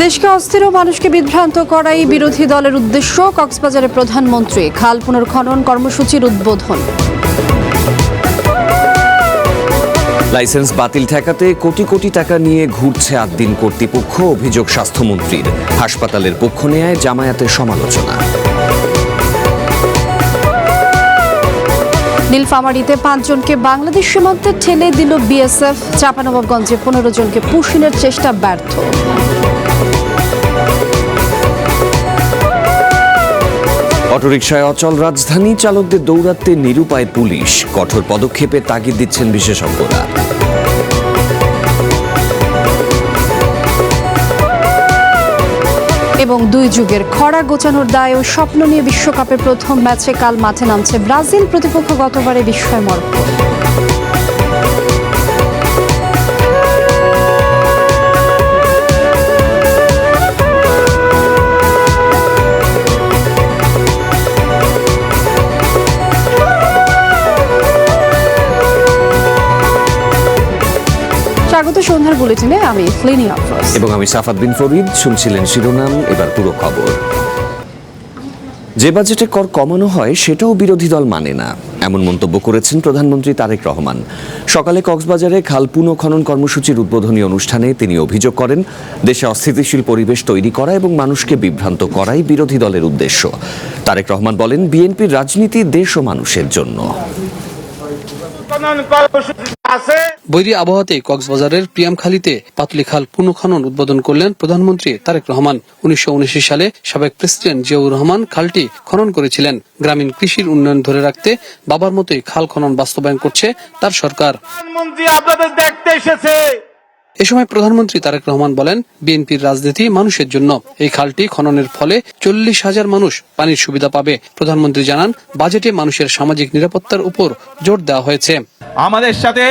দেশকে অস্থির ও মানুষকে বিভ্রান্ত করাই বিরোধী দলের উদ্দেশ্য। কক্সবাজারে প্রধানমন্ত্রী খাল পুনর্খনন কর্মসূচির উদ্বোধন। লাইসেন্স বাতিল ঠেকাতে কোটি কোটি টাকা নিয়ে ঘুরছে আদ্দিন কর্তৃপক্ষ, অভিযোগ স্বাস্থ্যমন্ত্রীর। হাসপাতালের পক্ষ নেয় জামায়াতের সমালোচনা। নীলফামারীতে 5 জনকে বাংলাদেশ সীমান্তে ঠেলে দিল বিএসএফ। চাঁপানবাবগঞ্জে 15 জনকে পুশিনের চেষ্টা ব্যর্থ। অটোরিকশায় অচল রাজধানী, চালকদের দৌড়াতে নিরুপায় পুলিশ। কঠোর পদক্ষেপে তাগিদ দিচ্ছেন বিশেষজ্ঞরা। এবং 2 যুগের খরা গোছানোর দায় ও স্বপ্ন নিয়ে বিশ্বকাপের প্রথম ম্যাচে কাল মাঠে নামছে ব্রাজিল। প্রতিপক্ষ গতবারে বিস্ময় মরক্কো। স্বাগত সন্ধ্যার বুলেটিনে। আমি ফ্লিনি আফরোজ এবং আমি সাফাত বিন ফরিদ। শুনছিলেন শিরোনাম, এবার পুরো খবর। যে বাজেটে কর কমানো হয় সেটাও বিরোধী দল মানে না, এমন মন্তব্য করেছেন প্রধানমন্ত্রী তারেক রহমান। সকালে কক্সবাজারে খাল পুনঃখনন কর্মসূচির উদ্বোধনী অনুষ্ঠানে তিনি অভিযোগ করেন, দেশে অস্থিতিশীল পরিবেশ তৈরি করা এবং মানুষকে বিভ্রান্ত করাই বিরোধী দলের উদ্দেশ্য। তারেক রহমান বলেন, বিএনপির রাজনীতি দেশ ও মানুষের জন্য। বৈরী আবহাওয়াতে কক্সবাজারের প্রিয়ামখালীতে পাতলি খাল পুনঃখনন উদ্বোধন করলেন প্রধানমন্ত্রী তারেক রহমান। 1979 সালে সাবেক প্রেসিডেন্ট জিয়াউর রহমান খালটি খনন করেছিলেন। গ্রামীণ কৃষির উন্নয়ন ধরে রাখতে বাবার মতোই খাল খনন বাস্তবায়ন করছে তার সরকার। আপনাদের দেখতে এসেছে। এ সময় প্রধানমন্ত্রী তারেক রহমান বলেন, বিএনপির রাজনীতি মানুষের জন্য। এই খালটি খননের ফলে 40,000 মানুষ পানির সুবিধা পাবে। প্রধানমন্ত্রী জানান, বাজেটে মানুষের সামাজিক নিরাপত্তার উপর জোর দেওয়া হয়েছে। আমাদের সাথে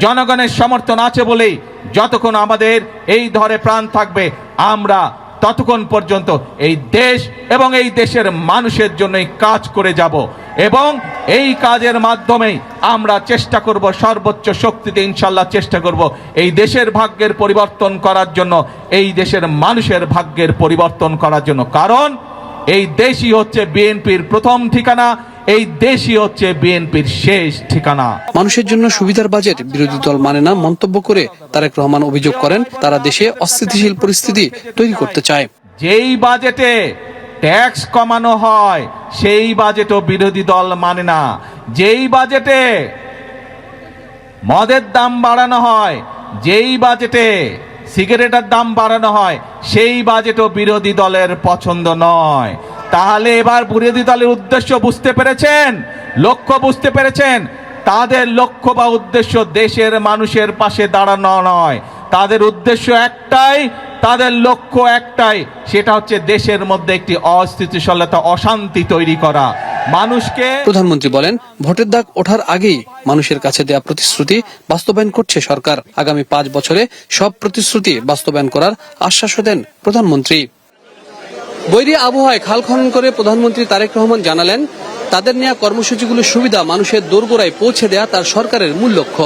জনগণের সমর্থন আছে বলেই যতক্ষণ আমাদের এই ধরে প্রাণ থাকবে, আমরা ততক্ষণ পর্যন্ত এই দেশ এবং এই দেশের মানুষের জন্যই কাজ করে যাব এবং এই কাজের মাধ্যমেই আমরা চেষ্টা করব, সর্বোচ্চ শক্তিতে ইনশাল্লাহ চেষ্টা করব এই দেশের ভাগ্যের পরিবর্তন করার জন্য, এই দেশের মানুষের ভাগ্যের পরিবর্তন করার জন্য। কারণ এই দেশই হচ্ছে বিএনপির প্রথম ঠিকানা, এই দেশই হচ্ছে বিএনপির শেষ ঠিকানা। মানুষের জন্য সুবিধার বাজেট বিরোধী দল মানে না মন্তব্য করে তারেক রহমান অভিযোগ করেন, তারা দেশে অস্থিতিশীল পরিস্থিতি তৈরি করতে চায়। যেই বাজেটে ট্যাক্স কমানো হয় সেই বাজেটও বিরোধী দল মানে না। যেই বাজেটে মদের দাম বাড়ানো হয়, যেই বাজেটে সিগারেটের দাম বাড়ানো হয়, সেই বাজেটও বিরোধী দলের পছন্দ নয়। তাহলে এবার বিরোধী দলের উদ্দেশ্য বুঝতে পেরেছেন, লক্ষ্য বুঝতে পেরেছেন। তাদের লক্ষ্য বা উদ্দেশ্য দেশের মানুষের পাশে দাঁড়ানো নয়, তাদের উদ্দেশ্য একটাই, তাদের লক্ষ্য একটাই, সেটা হচ্ছে দেশের মধ্যে একটি অস্থিতিশীলতা, অশান্তি তৈরি করা। মানুষকে প্রধানমন্ত্রী বলেন, ভোটের দাগ ওঠার আগেই মানুষের কাছে দেয়া প্রতিশ্রুতি বাস্তবায়ন করছে সরকার। আগামী 5 বছরে সব প্রতিশ্রুতি বাস্তবায়ন করার আশ্বাসও দেন প্রধানমন্ত্রী। বৈরী আবহাওয়ায় খাল খনন করে প্রধানমন্ত্রী তারেক রহমান জানালেন, তাদের নেওয়া কর্মসূচিগুলোর সুবিধা মানুষের দোরগোড়ায় পৌঁছে দেয়া তার সরকারের মূল লক্ষ্য।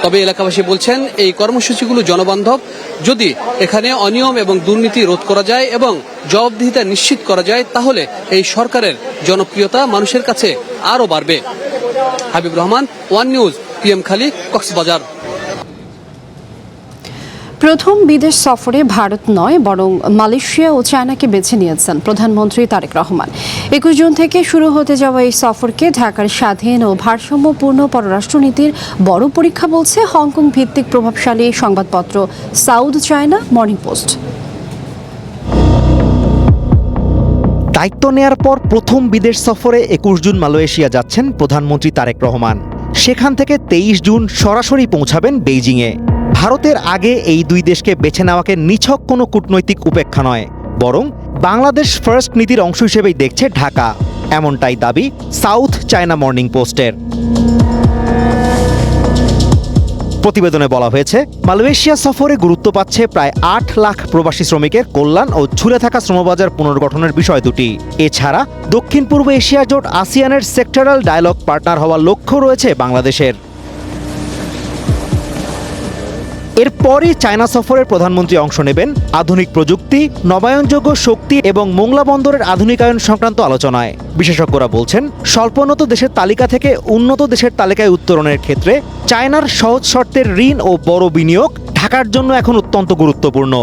তবে এলাকাবাসী বলছেন, এই কর্মসূচিগুলো জনবান্ধব। যদি এখানে অনিয়ম এবং দুর্নীতি রোধ করা যায় এবং জবাবদিহিতা নিশ্চিত করা যায়, তাহলে এই সরকারের জনপ্রিয়তা মানুষের কাছে আরও বাড়বে। Habib Rahman, One News, Priyamkhali, Cox's Bazar. প্রথম বিদেশ সফরে ভারত নয় বরং মালয়েশিয়া ও চায়নাকে বেছে নিয়েছেন প্রধানমন্ত্রী তারেক রহমান। 21 জুন থেকে শুরু হতে যাওয়া এই সফরকে ঢাকার স্বাধীন ও ভারসাম্যপূর্ণ পররাষ্ট্রনীতির বড় পরীক্ষা বলছে হংকং ভিত্তিক প্রভাবশালী সংবাদপত্র সাউথ চায়না মর্নিং পোস্ট। দায়িত্ব নেয়ার পর প্রথম বিদেশ সফরে 21 জুন মালয়েশিয়া যাচ্ছেন প্রধানমন্ত্রী তারেক রহমান। সেখান থেকে 23 জুন সরাসরি পৌঁছাবেন বেইজিংয়ে। ভারতের আগে এই 2 দেশকে বেছে নেওয়াকে নিছক কোনো কূটনৈতিক উপেক্ষা নয়, বরং বাংলাদেশ ফার্স্ট নীতির অংশ হিসেবেই দেখছে ঢাকা, এমনটাই দাবি সাউথ চায়না মর্নিং পোস্টের। প্রতিবেদনে বলা হয়েছে, মালয়েশিয়া সফরে গুরুত্ব পাচ্ছে প্রায় 8 লাখ প্রবাসী শ্রমিকের কল্যাণ ও ঝুলে থাকা শ্রমবাজার পুনর্গঠনের বিষয় দুটি। এছাড়া দক্ষিণ পূর্ব এশিয়া জোট আসিয়ানের সেক্টরাল ডায়ালগ পার্টনার হওয়ার লক্ষ্য রয়েছে বাংলাদেশের। এর এরপরই চায়না সফরের প্রধানমন্ত্রী অংশ নেবেন আধুনিক প্রযুক্তি, নবায়নযোগ্য শক্তি এবং মোংলা বন্দরের আধুনিকায়ন সংক্রান্ত আলোচনায়। বিশেষজ্ঞরা বলছেন, স্বল্পোন্নত দেশের তালিকা থেকে উন্নত দেশের তালিকায় উত্তরণের ক্ষেত্রে চায়নার সহজ শর্তের ঋণ ও বড় বিনিয়োগ ঢাকার জন্য এখন অত্যন্ত গুরুত্বপূর্ণ।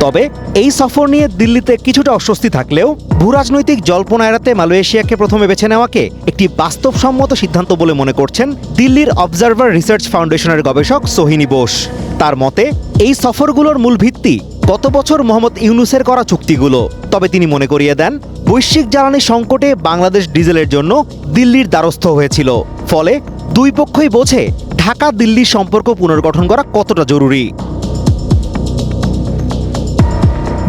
তবে এই সফর নিয়ে দিল্লিতে কিছুটা অস্বস্তি থাকলেও ভূরাজনৈতিক জল্পনা এড়াতে মালয়েশিয়াকে প্রথমে বেছে নেওয়াকে একটি বাস্তবসম্মত সিদ্ধান্ত বলে মনে করছেন দিল্লির অবজারভার রিসার্চ ফাউন্ডেশনের গবেষক সোহিনী বোস। তার মতে, এই সফরগুলোর মূল ভিত্তি গত বছর মোহাম্মদ ইউনূসের করা চুক্তিগুলো। তবে তিনি মনে করিয়ে দেন, বৈশ্বিক জ্বালানি সংকটে বাংলাদেশ ডিজেলের জন্য দিল্লির দ্বারস্থ হয়েছিল। ফলে দুই পক্ষই বোঝে ঢাকা দিল্লি সম্পর্ক পুনর্গঠন করা কতটা জরুরি।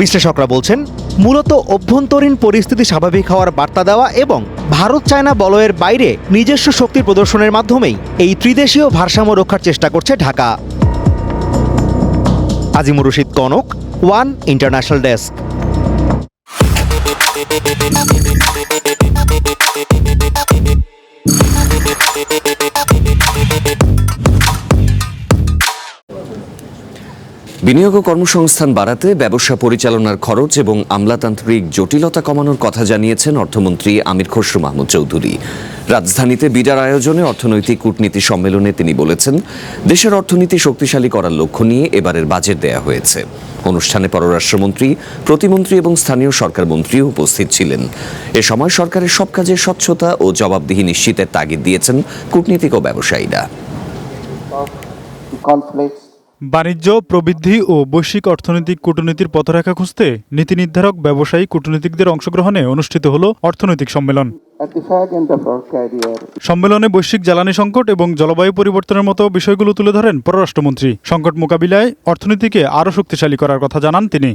বিশ্লেষকরা বলছেন, মূলত অভ্যন্তরীণ পরিস্থিতি স্বাভাবিক হওয়ার বার্তা দেওয়া এবং ভারত চায়না বলয়ের বাইরে নিজস্ব শক্তি প্রদর্শনের মাধ্যমেই এই ত্রিদেশীয় ভারসাম্য রক্ষার চেষ্টা করছে Dhaka. Azimur Rashid Kanak, one international desk. বিনিয়োগ ও কর্মসংস্থান বাড়াতে ব্যবসা পরিচালনার খরচ এবং আমলাতান্ত্রিক জটিলতা কমানোর কথা জানিয়েছেন অর্থমন্ত্রী আমির খসরু মাহমুদ চৌধুরী। রাজধানীতে বিডার আয়োজনে অর্থনৈতিক কূটনীতি সম্মেলনে তিনি বলেছেন, দেশের অর্থনীতি শক্তিশালী করার লক্ষ্য নিয়ে এবারের বাজেট দেয়া হয়েছে। অনুষ্ঠানে পররাষ্ট্রমন্ত্রী, প্রতিমন্ত্রী এবং স্থানীয় সরকার মন্ত্রীও উপস্থিত ছিলেন। এ সময় সরকারের সব কাজে স্বচ্ছতা ও জবাবদিহি নিশ্চিতের তাগিদ দিয়েছেন কূটনীতিক ও ব্যবসায়ীরা। বাণিজ্য, প্রবৃদ্ধি ও বৈশ্বিক অর্থনৈতিক কূটনীতির পথরেখা খুঁজতে নীতি নির্ধারক, ব্যবসায়ী, কূটনীতিকদের অংশগ্রহণে অনুষ্ঠিত হল অর্থনৈতিক সম্মেলন। সম্মেলনে বৈশ্বিক জ্বালানি সংকট এবং জলবায়ু পরিবর্তনের মতো বিষয়গুলো তুলে ধরেন পররাষ্ট্রমন্ত্রী। সংকট মোকাবিলায় অর্থনীতিকে আরও শক্তিশালী করার কথা জানান তিনি।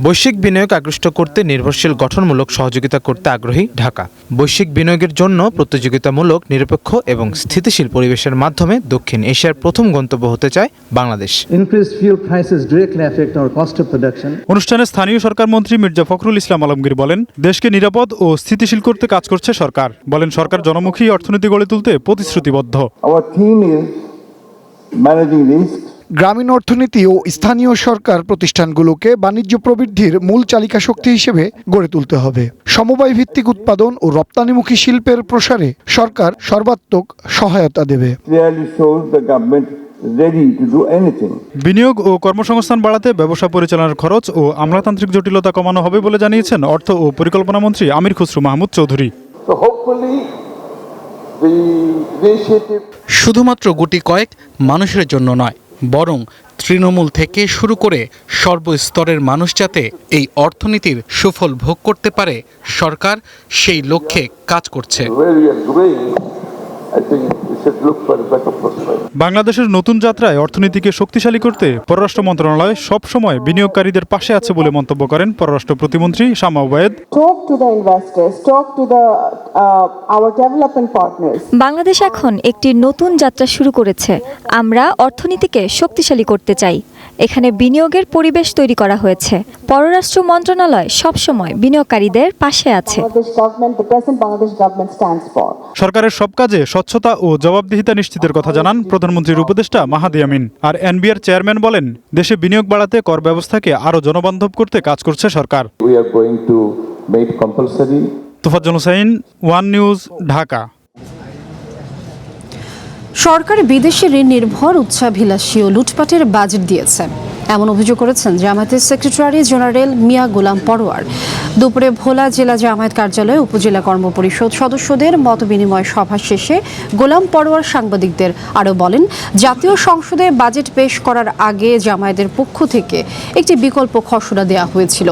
বৈশ্বিক বিনিয়োগ আকৃষ্ট করতে নির্ভরশীল গঠনমূলক সহযোগিতা করতে আগ্রহী ঢাকা। বৈশ্বিক বিনিয়োগের জন্য প্রতিযোগিতামূলক, নিরপেক্ষ এবং স্থিতিশীল পরিবেশের মাধ্যমে দক্ষিণ এশিয়ার প্রথম গন্তব্য হতে চায় বাংলাদেশ। অনুষ্ঠানে স্থানীয় সরকার মন্ত্রী মির্জা ফখরুল ইসলাম আলমগীর বলেন, দেশকে নিরাপদ ও স্থিতিশীল করতে কাজ করছে সরকার। বলেন, সরকার জনমুখী অর্থনীতি গড়ে তুলতে প্রতিশ্রুতিবদ্ধ। গ্রামীণ অর্থনীতি ও স্থানীয় সরকার প্রতিষ্ঠানগুলোকে বাণিজ্য প্রবৃদ্ধির মূল চালিকা শক্তি হিসেবে গড়ে তুলতে হবে। সমবায় ভিত্তিক উৎপাদন ও রপ্তানিমুখী শিল্পের প্রসারে সরকার সর্বাত্মক সহায়তা দেবে। বিনিয়োগ ও কর্মসংস্থান বাড়াতে ব্যবসা পরিচালনার খরচ ও আমলাতান্ত্রিক জটিলতা কমানো হবে বলে জানিয়েছেন অর্থ ও পরিকল্পনা মন্ত্রী আমির খসরু মাহমুদ চৌধুরী। শুধুমাত্র গুটি কয়েক মানুষের জন্য নয়, বরং তৃণমূল থেকে শুরু করে সর্বস্তরের মানুষ যাতে এই অর্থনীতির সুফল ভোগ করতে পারে, সরকার সেই লক্ষ্যে কাজ করছে। বাংলাদেশের নতুন যাত্রায় অর্থনীতিকে শক্তিশালী করতে পররাষ্ট্র মন্ত্রণালয় সবসময় বিনিয়োগকারীদের পাশে আছে বলে মন্তব্য করেন পররাষ্ট্র প্রতিমন্ত্রী শামা ওবায়েদ। বাংলাদেশ এখন একটি নতুন যাত্রা শুরু করেছে। আমরা অর্থনীতিকে শক্তিশালী করতে চাই। এখানে বিনিয়োগের পরিবেশ তৈরি করা হয়েছে। পররাষ্ট্র মন্ত্রণালয় সবসময় বিনিয়োগকারীদের পাশে আছে। সরকারের সব কাজে স্বচ্ছতা ও জবাবদিহিতা নিশ্চিতের কথা জানান প্রধানমন্ত্রীর উপদেষ্টা মাহাদি আমিন। আর এনবিআর চেয়ারম্যান বলেন, দেশে বিনিয়োগ বাড়াতে কর ব্যবস্থাকে আরও জনবান্ধব করতে কাজ করছে সরকার। Tofazzal Hossain, One News, Dhaka. সরকার বিদেশি ঋণ নির্ভর উচ্চাভিলাষী ও লুটপাটের বাজেট দিয়েছে, এমন অভিযোগ করেছেন জামায়াতের সেক্রেটারি জেনারেল মিয়া গোলাম পরোয়ার। দুপুরে ভোলা জেলা জামায়াত কার্যালয়ে উপজেলা কর্মপরিষদ সদস্যদের মতবিনিময় সভা শেষে গোলাম পরোয়ার সাংবাদিকদের আরও বলেন, জাতীয় সংসদে বাজেট পেশ করার আগে জামায়াতের পক্ষ থেকে একটি বিকল্প খসড়া দেওয়া হয়েছিল।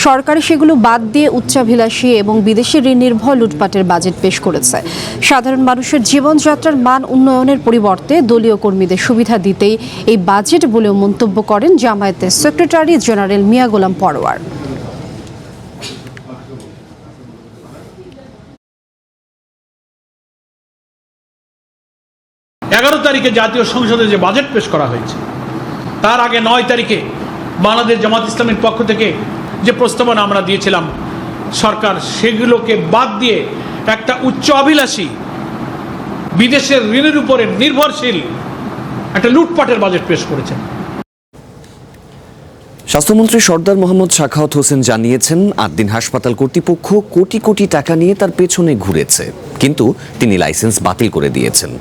সরকার সেগুলো বাদ দিয়ে উচ্চাভিলাষী এবং বিদেশি ঋণ নির্ভর লুটপাটের বাজেট পেশ করেছে। সাধারণ মানুষের জীবনযাত্রার মান উন্নয়নের পরিবর্তে দলীয় কর্মীদের সুবিধা দিতেই এই বাজেট বলেও মন্তব্য করেন জামায়াতের সেক্রেটারি জেনারেল মিয়া গোলাম পরোয়ার। তারিখে জাতীয় সংসদে যে বাজেট পেশ করা হয়েছে, তার আগে 9 তারিখে বাংলাদেশ জামাত ইসলামের পক্ষ থেকে যে প্রস্তাবনা আমরা দিয়েছিলাম, সরকার সেগুলোকে বাদ দিয়ে একটা উচ্চ অভিলাষী বিদেশের ঋণের উপরে নির্ভরশীল একটা লুটপাটের বাজেট পেশ করেছেন। স্বাস্থ্যমন্ত্রী সর্দার মোহাম্মদ সাখাওয়াত হোসেন জানিয়েছেন ৮ দিন হাসপাতাল কর্তৃপক্ষ কোটি কোটি টাকা নিয়ে তার পেছনে ঘুরেছে, কিন্তু তিনি লাইসেন্স বাতিল করে দিয়েছেন।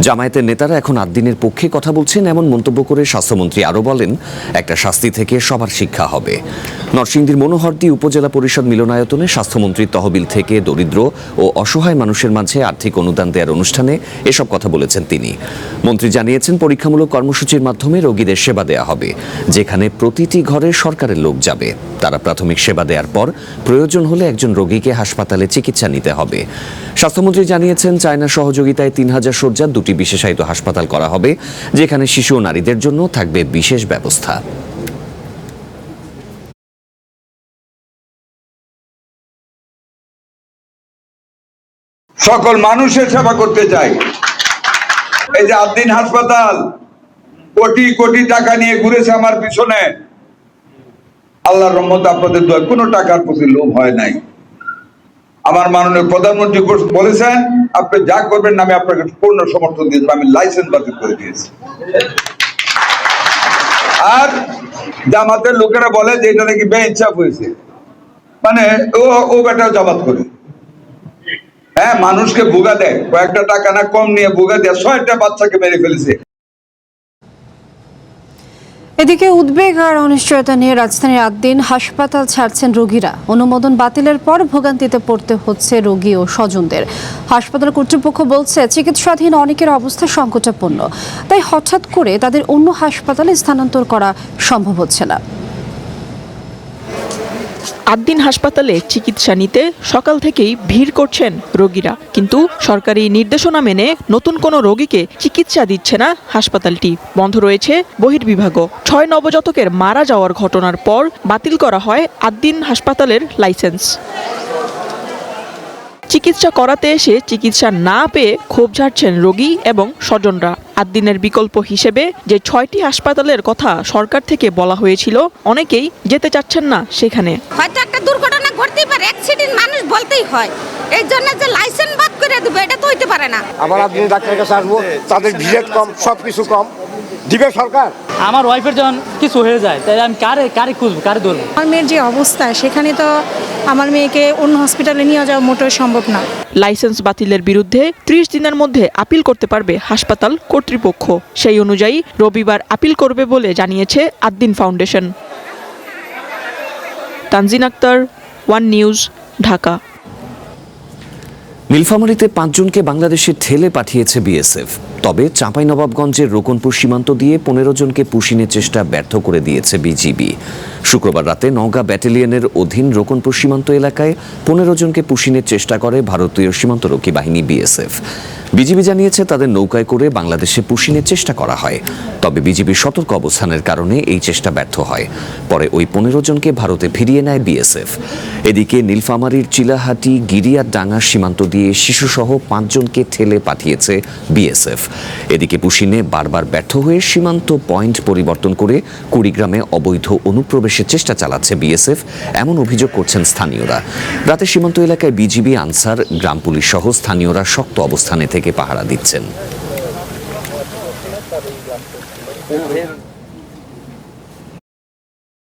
জামায়াতের নেতারা এখন ৮ দিনের পক্ষে কথা বলছেন এমন মন্তব্য করে স্বাস্থ্যমন্ত্রী আরও বলেন, একটা শাস্তি থেকে সবার শিক্ষা হবে। নরসিংদীর মনোহরদী উপজেলা পরিষদ মিলনায়তনে স্বাস্থ্যমন্ত্রীর তহবিল থেকে দরিদ্র ও অসহায় মানুষের মাঝে আর্থিক অনুদান দেওয়ার অনুষ্ঠানে এসব কথা বলেছেন তিনি। মন্ত্রী জানিয়েছেন, পরীক্ষামূলক কর্মসূচির মাধ্যমে রোগীদের সেবা দেওয়া হবে, যেখানে প্রতিটি ঘরে সরকারের লোক যাবে। তারা প্রাথমিক সেবা দেওয়ার পর প্রয়োজন হলে একজন রোগীকে হাসপাতালে চিকিৎসা নিতে হবে। স্বাস্থ্যমন্ত্রী জানিয়েছেন, চায়নার সহযোগিতায় 3000 শয্যার 2টি বিশেষায়িত হাসপাতাল করা হবে, যেখানে শিশু ও নারীদের জন্য থাকবে বিশেষ ব্যবস্থা। সকল মানুষের সেবা করতে চাই। এই যে 8 দিন হাসপাতাল কোটি কোটি টাকা নিয়ে ঘুরেছে আমার পিছনে, আল্লাহর রহমতে আপনাদের দোয়া কোনো টাকার প্রতি লোভ হয় নাই। আমার মাননীয় প্রধানমন্ত্রী বলেছেন, আপনি যা করবেন আমি আপনাকে পূর্ণ সমর্থন দিয়েছি। আমি লাইসেন্স বাতিল করে দিয়েছি। আর জামাতের লোকেরা বলে যে এটা নাকি বেইনসাফ হয়েছে, মানে ও বেটাও জামাত করে। হ্যাঁ, মানুষকে ভুগা দেয়, কয়েকটা টাকা না কম নিয়ে ভুগা দেয়, 6টা বাচ্চাকে মেরে ফেলেছে। এদিকে উদ্বেগ আর অনিশ্চয়তা নিয়ে রাজধানীর 8 দিন হাসপাতাল ছাড়ছেন রোগীরা। অনুমোদন বাতিলের পর ভোগান্তিতে পড়তে হচ্ছে রোগী ও স্বজনদের। হাসপাতাল কর্তৃপক্ষ বলছে, চিকিৎসাধীন অনেকের অবস্থা সংকটাপন্ন, তাই হঠাৎ করে তাদের অন্য হাসপাতালে স্থানান্তর করা সম্ভব হচ্ছে না। 8 দিন হাসপাতালে চিকিৎসা নিতে সকাল থেকেই ভিড় করছেন রোগীরা, কিন্তু সরকারি নির্দেশনা মেনে নতুন কোনো রোগীকে চিকিৎসা দিচ্ছে না হাসপাতালটি। বন্ধ রয়েছে বহির্বিভাগও। 6 নবজাতকের মারা যাওয়ার ঘটনার পর বাতিল করা হয় 8 দিন হাসপাতালের লাইসেন্স। চিকিৎসা করাতে এসে চিকিৎসা না পেয়ে ক্ষোভ ঝাড়ছেন রোগী এবং স্বজনরা। 8 দিনের বিকল্প হিসেবে যে 6টি হাসপাতালের কথা সরকার থেকে বলা হয়েছিল, অনেকেই যেতে চাচ্ছেন না সেখানে। হয়তো একটা দুর্ঘটনা ঘটতেই পারে, অ্যাক্সিডেন্ট মানুষ বলতেই হয়, এই জন্য যে লাইসেন্স বাদ করে দেবে এটা তো হইতে পারে না। আবার আপনি ডাক্তারের কাছে আসবো, তাদের ভিজিট কম, সবকিছু কম দিবে সরকার। আমার ওয়াইফের যখন কিছু হয়ে যায় তাই আমি কারে খুঁজবো, কারে ধরবো? আমার মেয়ের যে অবস্থা, সেখানে তো আমার মেয়েকে অন্য হসপিটালে নিয়ে যাওয়া মোটেও সম্ভব না। লাইসেন্স বাতিলের বিরুদ্ধে 30 দিনের মধ্যে আপিল করতে পারবে হাসপাতাল কর্তৃপক্ষ। সেই অনুযায়ী রবিবার আপিল করবে বলে জানিয়েছে 8 দিন foundation. Tanjin Akter, One News, Dhaka. নীলফামারীতে 5 জনকে বাংলাদেশে ঠেলে পাঠিয়েছে বিএসএফ। তবে চাঁপাইনবাবগঞ্জের রোকনপুর সীমান্ত দিয়ে 15 জনকে পুশিনের চেষ্টা ব্যর্থ করে দিয়েছে বিজিবি। শুক্রবার রাতে নওগাঁ ব্যাটালিয়নের অধীন রোকনপুর সীমান্ত এলাকায় 15 জনকে পুশিনের চেষ্টা করে ভারতীয় সীমান্তরক্ষী বাহিনী বিএসএফ। বিজিবি জানিয়েছে, তাদের নৌকায় করে বাংলাদেশে পুশিনের চেষ্টা করা হয়। তবে বিজিবির সতর্ক অবস্থানের কারণে এই চেষ্টা ব্যর্থ হয়। পরে ওই 15 জনকে ভারতে ফিরিয়ে নেয় বিএসএফ। এদিকে নীলফামারীর চিলাহাটি গিরিয়ারডাঙ্গা সীমান্ত দিয়ে শিশুসহ 5 জনকে ঠেলে পাঠিয়েছে বিএসএফ। এদিকে পুশিনে বারবার ব্যর্থ হয়ে সীমান্ত পয়েন্ট পরিবর্তন করে কুড়িগ্রামে অবৈধ অনুপ্রবেশের চেষ্টা চালাচ্ছে বিএসএফ, এমন অভিযোগ করছেন স্থানীয়রা। রাতে সীমান্ত এলাকায় বিজিবি, আনসার, গ্রাম পুলিশ সহ স্থানীয়রা শক্ত অবস্থানে থেকে পাহারা দিচ্ছেন।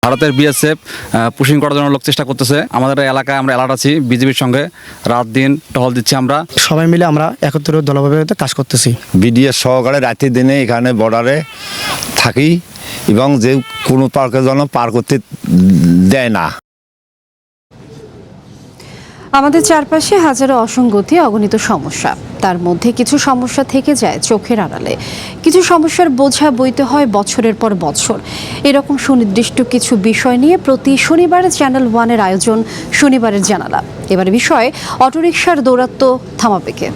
ভারতের বিএসএফ পুশিং করার জন্য লোক চেষ্টা করতেছে। আমাদের এলাকায় আমরা অ্যালার্ট আছি, বিজিবির সঙ্গে রাত দিন টহল দিচ্ছি। আমরা সবাই মিলে আমরা একত্রে দলভাবে কাজ করতেছি। বিডিএস সহকারে রাতে দিনে এখানে বর্ডারে থাকি এবং যে কোনো পার্কের জন্য পার করতে দেয় না। আমাদের চারপাশে হাজারো অসঙ্গতি, অগণিত সমস্যা। তার মধ্যে কিছু সমস্যা থেকে যায় চোখের আড়ালে, কিছু সমস্যার বোঝা বইতে হয় বছরের পর বছর। এরকম সুনির্দিষ্ট কিছু বিষয় নিয়ে প্রতি শনিবার চ্যানেল 1-এর আয়োজন শনিবারের জানালা। এবার বিষয় অটোরিকশার দৌরাত্ম্য থামাবে কে?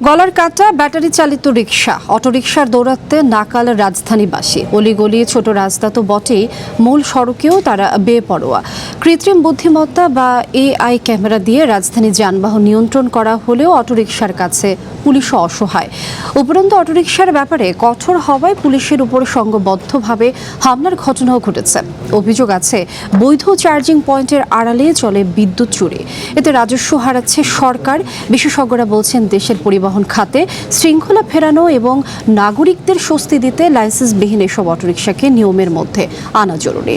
গলার কাটা ব্যাটারি চালিত রিকশা, অটোরিকশার দৌরাত্ম্যে নাকাল রাজধানীবাসী। অলিগলি, ছোট রাস্তা তো বটেই, মূল সড়কেও তারা বেপরোয়া। কৃত্রিম বুদ্ধিমত্তা বা এআই ক্যামেরা দিয়ে রাজধানী যানবাহন নিয়ন্ত্রণ করা হলেও অটোরিকশার কাছে পুলিশও অসহায়। উপরন্তু অটোরিকশার ব্যাপারে কঠোর হওয়ায় পুলিশের উপর সংঘবদ্ধভাবে হামলার ঘটনাও ঘটেছে। অভিযোগ আছে বৈধ চার্জিং পয়েন্টের আড়ালে চলে বিদ্যুৎ চুরি। এতে রাজস্ব হারাচ্ছে সরকার। বিশেষজ্ঞরা বলছেন দেশের পরিবহন খাতে শৃঙ্খলা ফেরানো এবং নাগরিকদের স্বস্তি দিতে লাইসেন্সবিহীন এসব অটোরিকশাকে নিয়মের মধ্যে আনা জরুরি।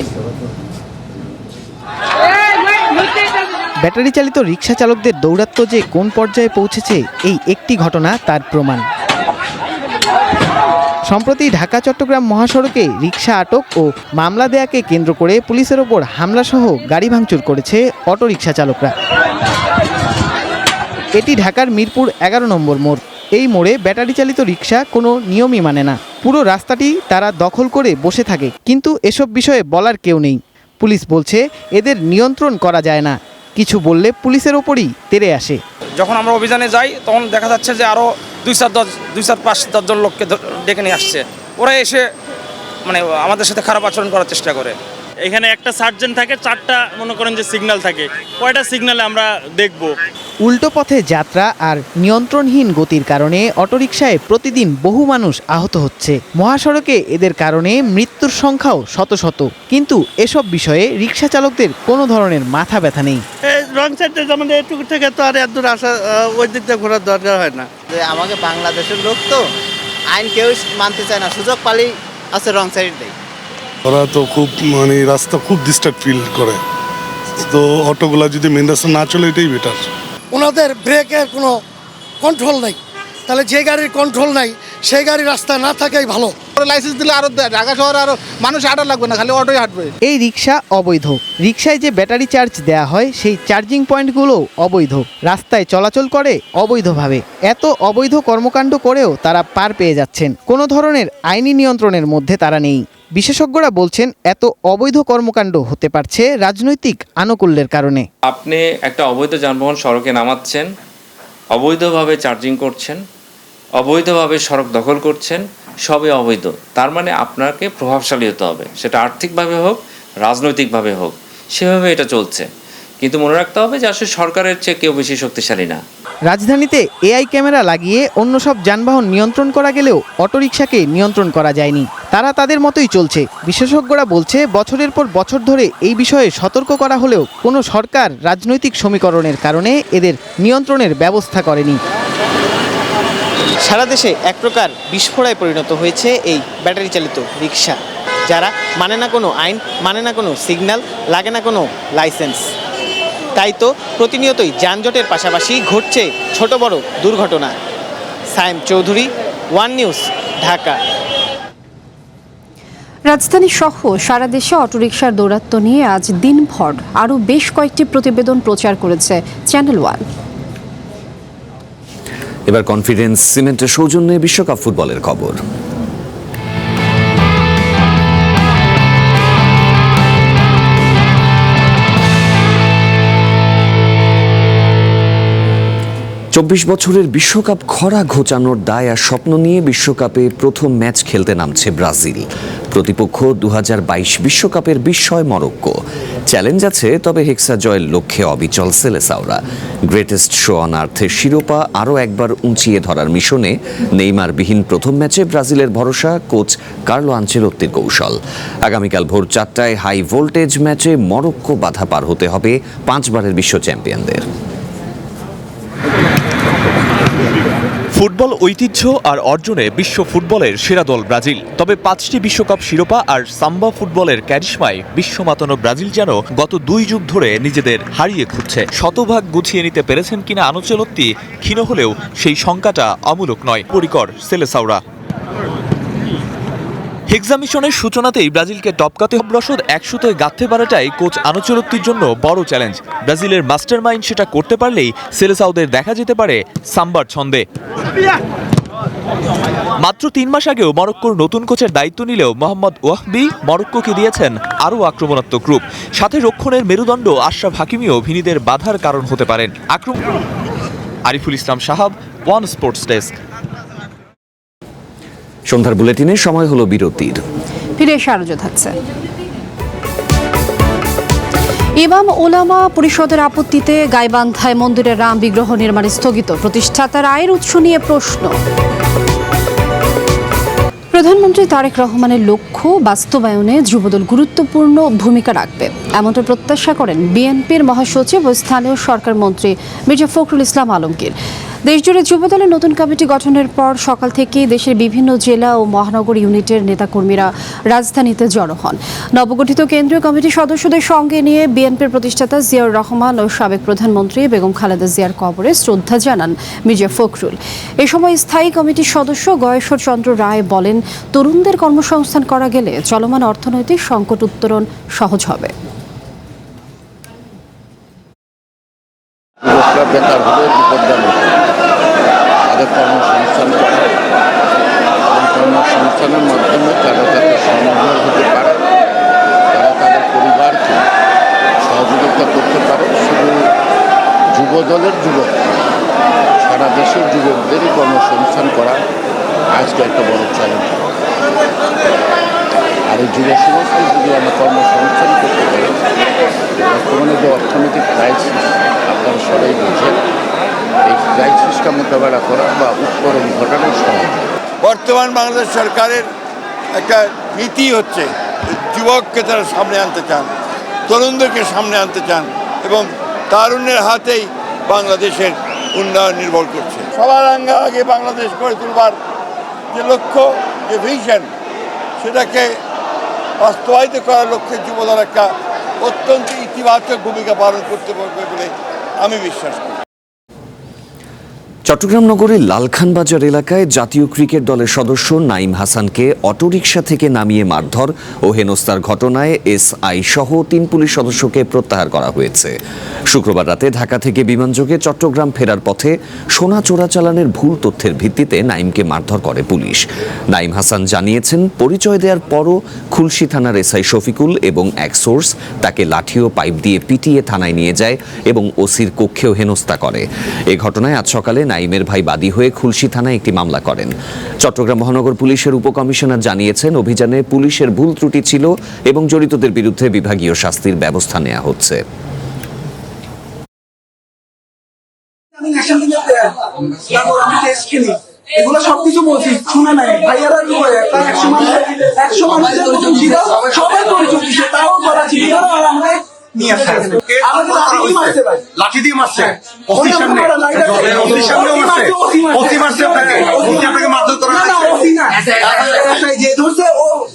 ব্যাটারি চালিত রিকশা চালকদের দৌরাত্ম্য যে কোন পর্যায়ে পৌঁছেছে এই একটি ঘটনা তার প্রমাণ। সম্প্রতি ঢাকা চট্টগ্রাম মহাসড়কে রিকশা আটক ও মামলা দেয়াকে কেন্দ্র করে পুলিশের ওপর হামলাসহ গাড়ি ভাঙচুর করেছে অটোরিকশা চালকরা। এটি ঢাকার মিরপুর 11 নম্বর মোড়। এই মোড়ে ব্যাটারি চালিত রিকশা কোনো নিয়মই মানে না। পুরো রাস্তাটি তারা দখল করে বসে থাকে, কিন্তু এসব বিষয়ে বলার কেউ নেই। পুলিশ বলছে এদের নিয়ন্ত্রণ করা যায় না, কিছু বললে পুলিশের ওপরই তেড়ে আসে। যখন আমরা অভিযানে যাই তখন দেখা যাচ্ছে যে আরও 2-4-5-10 জন লোককে ডেকে নিয়ে আসছে। ওরা এসে মানে আমাদের সাথে খারাপ আচরণ করার চেষ্টা করে। এখানে একটা সার্জেন্ট থাকে, 4টা মনে করেন যে সিগন্যাল থাকে, কয়টা সিগন্যালে আমরা দেখব। উল্টো পথে যাত্রা আর নিয়ন্ত্রণহীন গতির কারণে অটোরিকশায় প্রতিদিন বহু মানুষ আহত হচ্ছে। মহাসড়কে এদের কারণে মৃত্যুর সংখ্যাও শত শত। কিন্তু এসব বিষয়ে রিকশা চালকদের কোনো ধরনের মাথা ব্যথা নেই। রং সাইডে যেমন এইটুকু থেকে তো আর এত দূর আসা, ওই দিক দিয়ে ঘোরার দরকার হয় না। যে আমাকে বাংলাদেশের লোক তো আইন কেউ মানতে চায় না, সুযোগ পালেই আছে রং সাইড দেয়। ওরা তো খুব মানে রাস্তা খুব ডিস্টার্ব ফিল করে, তো অটোগুলা যদি মেন রাস্তা না চলে এটাই বেটার। ওনাদের ব্রেকের কোনো কন্ট্রোল নাই, তাহলে যে গাড়ির কন্ট্রোল নাই সেই গাড়ি রাস্তা না থাকাই ভালো। লাইসেন্স দিলে আরো ঢাকা শহরে আরো মানুষ হাঁটা লাগবে না, খালি অটোই হাঁটবে। এই রিকশা অবৈধ। রিকশায় যে ব্যাটারি চার্জ দেয়া হয় সেই চার্জিং পয়েন্টগুলো অবৈধ। রাস্তায় চলাচল করে অবৈধভাবে। এত অবৈধ কর্মকাণ্ড করেও তারা পার পেয়ে যাচ্ছেন। কোনো ধরনের আইনি নিয়ন্ত্রণের মধ্যে তারা নেই। বিশেষজ্ঞরা বলছেন এত অবৈধ কর্মকাণ্ড হতে পারছে রাজনৈতিক আনুকূল্যের কারণে। আপনি একটা অবৈধ যানবাহন সড়কে নামাচ্ছেন, অবৈধভাবে চার্জিং করছেন, অবৈধভাবে সড়ক দখল করছেন, সবই অবৈধ। তার মানে আপনাকে প্রভাবশালী হতে হবে, সেটা আর্থিকভাবে হোক, রাজনৈতিকভাবে হোক, সেভাবে এটা চলছে। কিন্তু মনে রাখতে হবে যে আসলে সরকারের চেয়ে কেউ বেশি শক্তিশালী না। রাজধানীতে এআই ক্যামেরা লাগিয়ে অন্য সব যানবাহন নিয়ন্ত্রণ করা গেলেও অটোরিকশাকে নিয়ন্ত্রণ করা যায়নি। তারা তাদের মতোই চলছে। বিশেষজ্ঞরা বলছে বছরের পর বছর ধরে এই বিষয়ে সতর্ক করা হলেও কোনো সরকার রাজনৈতিক সমীকরণের কারণে এদের নিয়ন্ত্রণের ব্যবস্থা করেনি। সারা দেশে এক প্রকার বিস্ফোরায় পরিণত হয়েছে এই ব্যাটারি চালিত রিকশা, যারা মানে না কোনো আইন, মানে না কোনো সিগন্যাল, লাগে না কোনো লাইসেন্স। তাই তো প্রতিনিয়তই যানজটের পাশাপাশি ঘটছে ছোট বড় দুর্ঘটনা। Sayem Chowdhury, one News, Dhaka. রাজধানী সহ সারা দেশে অটোরিকশার দৌরাত্ম্য নিয়ে আজ দিনভর আরও বেশ কয়েকটি প্রতিবেদন প্রচার করেছে চ্যানেল ওয়ান। এবার কনফিডেন্স সিমেন্টের সৌজন্যে বিশ্বকাপ ফুটবলের খবর। 24 বছরের বিশ্বকাপ খরা ঘোচানোর দায় আর স্বপ্ন নিয়ে বিশ্বকাপে প্রথম ম্যাচ খেলতে নামছে ব্রাজিল। প্রতিপক্ষ 2022 বিশ্বকাপের বিস্ময় মরক্কো। চ্যালেঞ্জ আছে, তবে হেক্সা জয়ের লক্ষ্যে অবিচল সেলেসাওরা। গ্রেটেস্ট শো অন আর্থের শিরোপা আরও একবার উঁচিয়ে ধরার মিশনে নেইমারবিহীন প্রথম ম্যাচে ব্রাজিলের ভরসা কোচ কার্লো আনচেলোত্তির কৌশল। আগামীকাল ভোর 4টায় হাই ভোল্টেজ ম্যাচে মরক্কো বাধা পার হতে হবে 5 বারের বিশ্ব চ্যাম্পিয়নদের। ফুটবল ঐতিহ্য আর অর্জনে বিশ্ব ফুটবলের সেরা দল ব্রাজিল। তবে 5টি বিশ্বকাপ শিরোপা আর সাম্বা ফুটবলের ক্যারিশমায় বিশ্ব মাতানো ব্রাজিল যেন গত 2 যুগ ধরে নিজেদের হারিয়ে খুঁজছে। শতভাগ গুছিয়ে নিতে পেরেছেন কিনা আনচেলোত্তি ক্ষীণ হলেও সেই সংখ্যাটা অমূলক নয়। পরিকর সেলেসাওরা। হেক্সা মিশনের সূচনাতেই ব্রাজিলকে টপকাতে রসদ 100তে গাঁথতে পারাটাই কোচ আনচেলোত্তির জন্য বড় চ্যালেঞ্জ। ব্রাজিলের মাস্টার মাইন্ড সেটা করতে পারলেই সেলেসাওদের দেখা যেতে পারে সাম্বার ছন্দে। মাত্র 3 মাস আগেও মরক্কোর নতুন কোচের দায়িত্ব নিলেও মোহাম্মদ ওয়াহবি মরক্কোকে দিয়েছেন আরও আক্রমণাত্মক রূপ। সাথে রক্ষণের মেরুদণ্ড আশরাফ হাকিমিও ভিনিদের বাধার কারণ হতে পারেন। আরিফুল ইসলাম সাহাব, ওয়ান স্পোর্টস ডেস্ক। সন্ধ্যার বুলেটিনে সময় হলো বিরতির। ফিরে এসে আরো থাকছে। ইমাম ওলামা পরিষদের আপত্তিতে গাইবান্ধায় মন্দিরের রাম বিগ্রহ নির্মাণ স্থগিত, প্রতিষ্ঠাতার আয়ের উৎস নিয়ে প্রশ্ন। প্রধানমন্ত্রী তারেক রহমানের লক্ষ্য বাস্তবায়নে যুবদল গুরুত্বপূর্ণ ভূমিকা রাখবে, এমনটা প্রত্যাশা করেন বিএনপির মহাসচিব ও স্থানীয় সরকার মন্ত্রী মির্জা ফখরুল ইসলাম আলমগীর। দেশজুড়ে যুবদলের নতুন কমিটি গঠনের পর সকাল থেকেই দেশের বিভিন্ন জেলা ও মহানগর ইউনিটের নেতাকর্মীরা রাজধানীতে জড়ো হন। নবগঠিত কেন্দ্রীয় কমিটির সদস্যদের সঙ্গে নিয়ে বিএনপির প্রতিষ্ঠাতা জিয়াউর রহমান ও সাবেক প্রধানমন্ত্রী বেগম খালেদা জিয়ার কবরে শ্রদ্ধা জানান মির্জা ফখরুল। এ সময় স্থায়ী কমিটির সদস্য গয়েশ্বর চন্দ্র রায় বলেন, তরুণদের কর্মসংস্থান করা গেলে চলমান অর্থনৈতিক সংকট উত্তরণ সহজ হবে। তাদের কর্মসংস্থান করা এবং কর্মসংস্থানের মাধ্যমে তারা তাদের স্বনির্ভর হতে পারে, তারা তাদের পরিবারকে সহযোগিতা করতে পারে। শুধু যুবদলের যুবক, সারা দেশের যুবকদেরই কর্মসংস্থান করা আজকে একটা বড় চ্যালেঞ্জ। আর এই যুব সমাজকে যদি আমরা কর্মসংস্থান করতে পারি, বর্তমানে যে অর্থনৈতিক ক্রাইসিস আপনারা সবাই বুঝেন, এই ক্রাইসিসটা মোকাবেলা করা বা উত্তরণ ঘটানো সহজ। বর্তমান বাংলাদেশ সরকারের একটা নীতি হচ্ছে যুবককে তারা সামনে আনতে চান, তরুণদেরকে সামনে আনতে চান এবং তারুণ্যের হাতেই বাংলাদেশের উন্নয়ন নির্ভর করছে। সবার আগে বাংলাদেশ গড়ে তুলবার যে লক্ষ্য, যে ভিশন, সেটাকে বাস্তবায়িত করার লক্ষ্যে যুবদল একটা অত্যন্ত ইতিবাচক ভূমিকা পালন করতে পারবে বলে আমি বিশ্বাস করি। চট্টগ্রাম নগরীর লালখানবাজার এলাকায় জাতীয় ক্রিকেট দলের সদস্য নাইম হাসানকে অটোরিকশা থেকে নামিয়ে মারধর ও হেনস্থার ঘটনায় এসআই সহ 3 পুলিশ সদস্যকে প্রত্যাহার করা হয়েছে। শুক্রবার রাতে ঢাকা থেকে বিমানযোগে চট্টগ্রাম ফেরার পথে সোনা চোরাচালানের ভুল তথ্যের ভিত্তিতে নাইমকে মারধর করে পুলিশ। নাইম হাসান জানিয়েছেন, পরিচয় দেওয়ার পরও খুলশী থানার এসআই শফিকুল এবং এক সোর্স তাকে লাঠি ও পাইপ দিয়ে পিটিয়ে থানায় নিয়ে যায় এবং ওসির কক্ষেও হেনস্থা করে। এ ঘটনায় আজ সকালে নাইমের ভাই বাদী হয়ে খুলশী থানায় একটি মামলা করেন। চট্টগ্রাম মহানগর পুলিশের উপকমিশনার জানিয়েছেন, অভিযানে পুলিশের ভুল ত্রুটি ছিল এবং জড়িতদের বিরুদ্ধে বিভাগীয় শাস্তির ব্যবস্থা নেওয়া হচ্ছে। এগুলো সবকিছু বলছি, শুনে নাই ভাইয়ারা কি করে, তার 100 মানুষের মতন ছিল, সবাই পরিচয় দিচ্ছে, তাও বলা ছিল আর আমরা নিয়ে আসছে। আমাদের লাঠি দিয়ে মারছে, ওসি সামনে, ওসি সামনেও মারছে, ওসি মারছে আপনাকে, ওসি আপনাকে মারধর করা না, ওসি না, যে ধরছে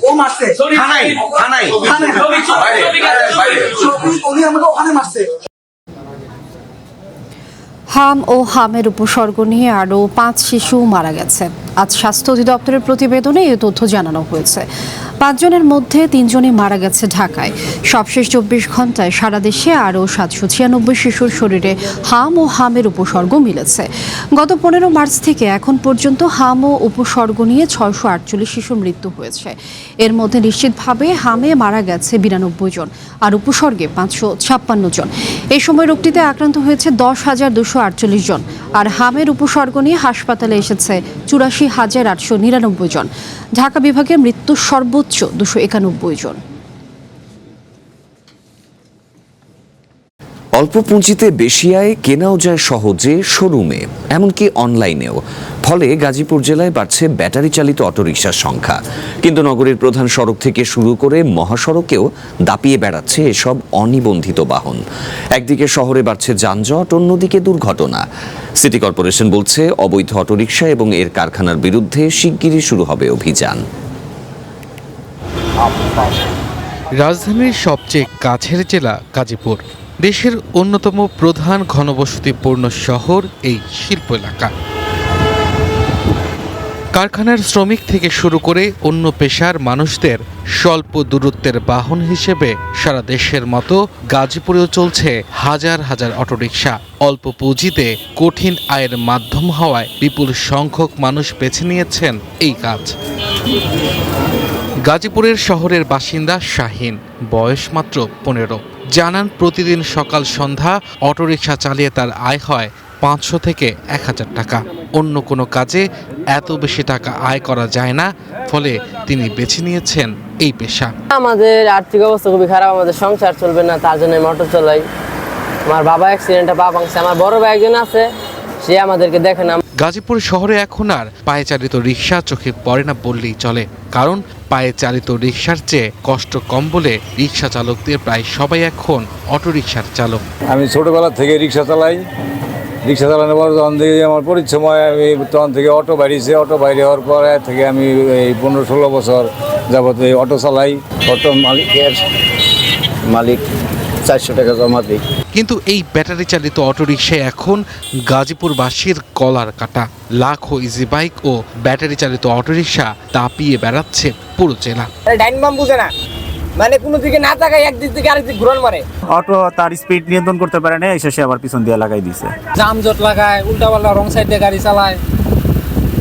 ও মারছে, থানায় উনি আমাকে ওখানে মারছে। হাম ও হামের উপসর্গ নিয়ে আরও 5 শিশু মারা গেছে। আজ স্বাস্থ্য অধিদপ্তরের প্রতিবেদনে এই তথ্য জানানো হয়েছে। 5 জনের মধ্যে 3 জনই মারা গেছে ঢাকায়। সবশেষ 24 ঘন্টায় সারা দেশে আরও 796 শিশুর শরীরে হাম ও হামের উপসর্গ মিলেছে। গত 15 মার্চ থেকে এখন পর্যন্ত হাম ও উপসর্গ নিয়ে 648 শিশুর মৃত্যু হয়েছে। এর মধ্যে নিশ্চিতভাবে হামে মারা গেছে 92 জন আর উপসর্গে 556 জন। এই সময় রোগটিতে আক্রান্ত হয়েছে 10,248 জন আর হামের উপসর্গ নিয়ে হাসপাতালে এসেছে 84,899 জন। ঢাকা বিভাগে মৃত্যু সর্বোচ্চ 291 জন। অল্প পুঁজিতে বেশি আয়, কেনাও যায় সহজে শোরুমে, এমনকি অনলাইনেও। ফলে গাজীপুর জেলায় বাড়ছে ব্যাটারি চালিত অটোরিকশার সংখ্যা। কিন্তু নগরীর প্রধান সড়ক থেকে শুরু করে মহাসড়কেও দাপিয়ে বেড়াচ্ছে এসব অনিবন্ধিত বাহন। একদিকে শহরে বাড়ছে যানজট, অন্যদিকে দুর্ঘটনা। সিটি কর্পোরেশন বলছে, অবৈধ অটোরিকশা এবং এর কারখানার বিরুদ্ধে শিগগিরই শুরু হবে অভিযান। রাজধানীর সবচেয়ে কাছের জেলা গাজীপুর, দেশের অন্যতম প্রধান ঘনবসতিপূর্ণ শহর এই শিল্প এলাকা। কারখানার শ্রমিক থেকে শুরু করে অন্য পেশার মানুষদের স্বল্প দূরত্বের বাহন হিসেবে সারা দেশের মতো গাজীপুরেও চলছে হাজার হাজার অটোরিকশা। অল্প পুঁজিতে কঠিন আয়ের মাধ্যম হওয়ায় বিপুল সংখ্যক মানুষ বেছে নিয়েছেন এই কাজ। গাজীপুরের শহরের বাসিন্দা শাহিন, বয়স মাত্র 15, জানান প্রতিদিন সকাল সন্ধ্যা অটোরিকশা চালিয়ে তার আয় হয় 500 থেকে 1000 টাকা। অন্য কোনো কাজে এত বেশি টাকা আয় করা যায় না, ফলে তিনি বেছে নিয়েছেন এই পেশা। আমাদের আর্থিক অবস্থা খুবই খারাপ, আমাদের সংসার চলবে না, তার জন্য মোটর চালাই। আমার বাবা অ্যাক্সিডেন্টে পা ভাঙছে, আমার বড় ভাই একজন আছে, সে আমাদেরকে দেখে না। গাজীপুর শহরে এখন আর পায়ে চালিত রিক্সা চোখে পড়ে না বললেই চলে, কারণ পায়ে চালিত রিক্সার চেয়ে কষ্ট কম বলে রিক্সা চালকদের প্রায় সবাই এখন অটোরিকশার চালক। আমি ছোটবেলা থেকে রিক্সা চালাই, রিক্সা চালানোর পর যখন থেকে আমার পরিচয় আমি তখন থেকে অটো বাইরেছে, অটো বাইরে হওয়ার পরে থেকে আমি এই 15-16 বছর যাবত এই অটো চালাই। অটো মালিক 400 টাকা জমা দিই। কিন্তু এই ব্যাটারি চালিত অটোরিকশায় এখন গাজীপুরবাসীর কলার কাটা। লাখো ইজি বাইক ও ব্যাটারি চালিত অটোরিকশা দাপিয়ে বেড়াচ্ছে পুরো জেলা। ডাইনবাম বুঝে না, মানে কোনো দিকে না তাকায় একদিক থেকে আরেক দিক ঘুরন মারে। অটো তার স্পিড নিয়ন্ত্রণ করতে পারে না, এসে সে আবার পিছন দিয়ে লাগাই দিছে। জামজট লাগায়, উল্টাপাল্টা রং সাইডে গাড়ি চালায়,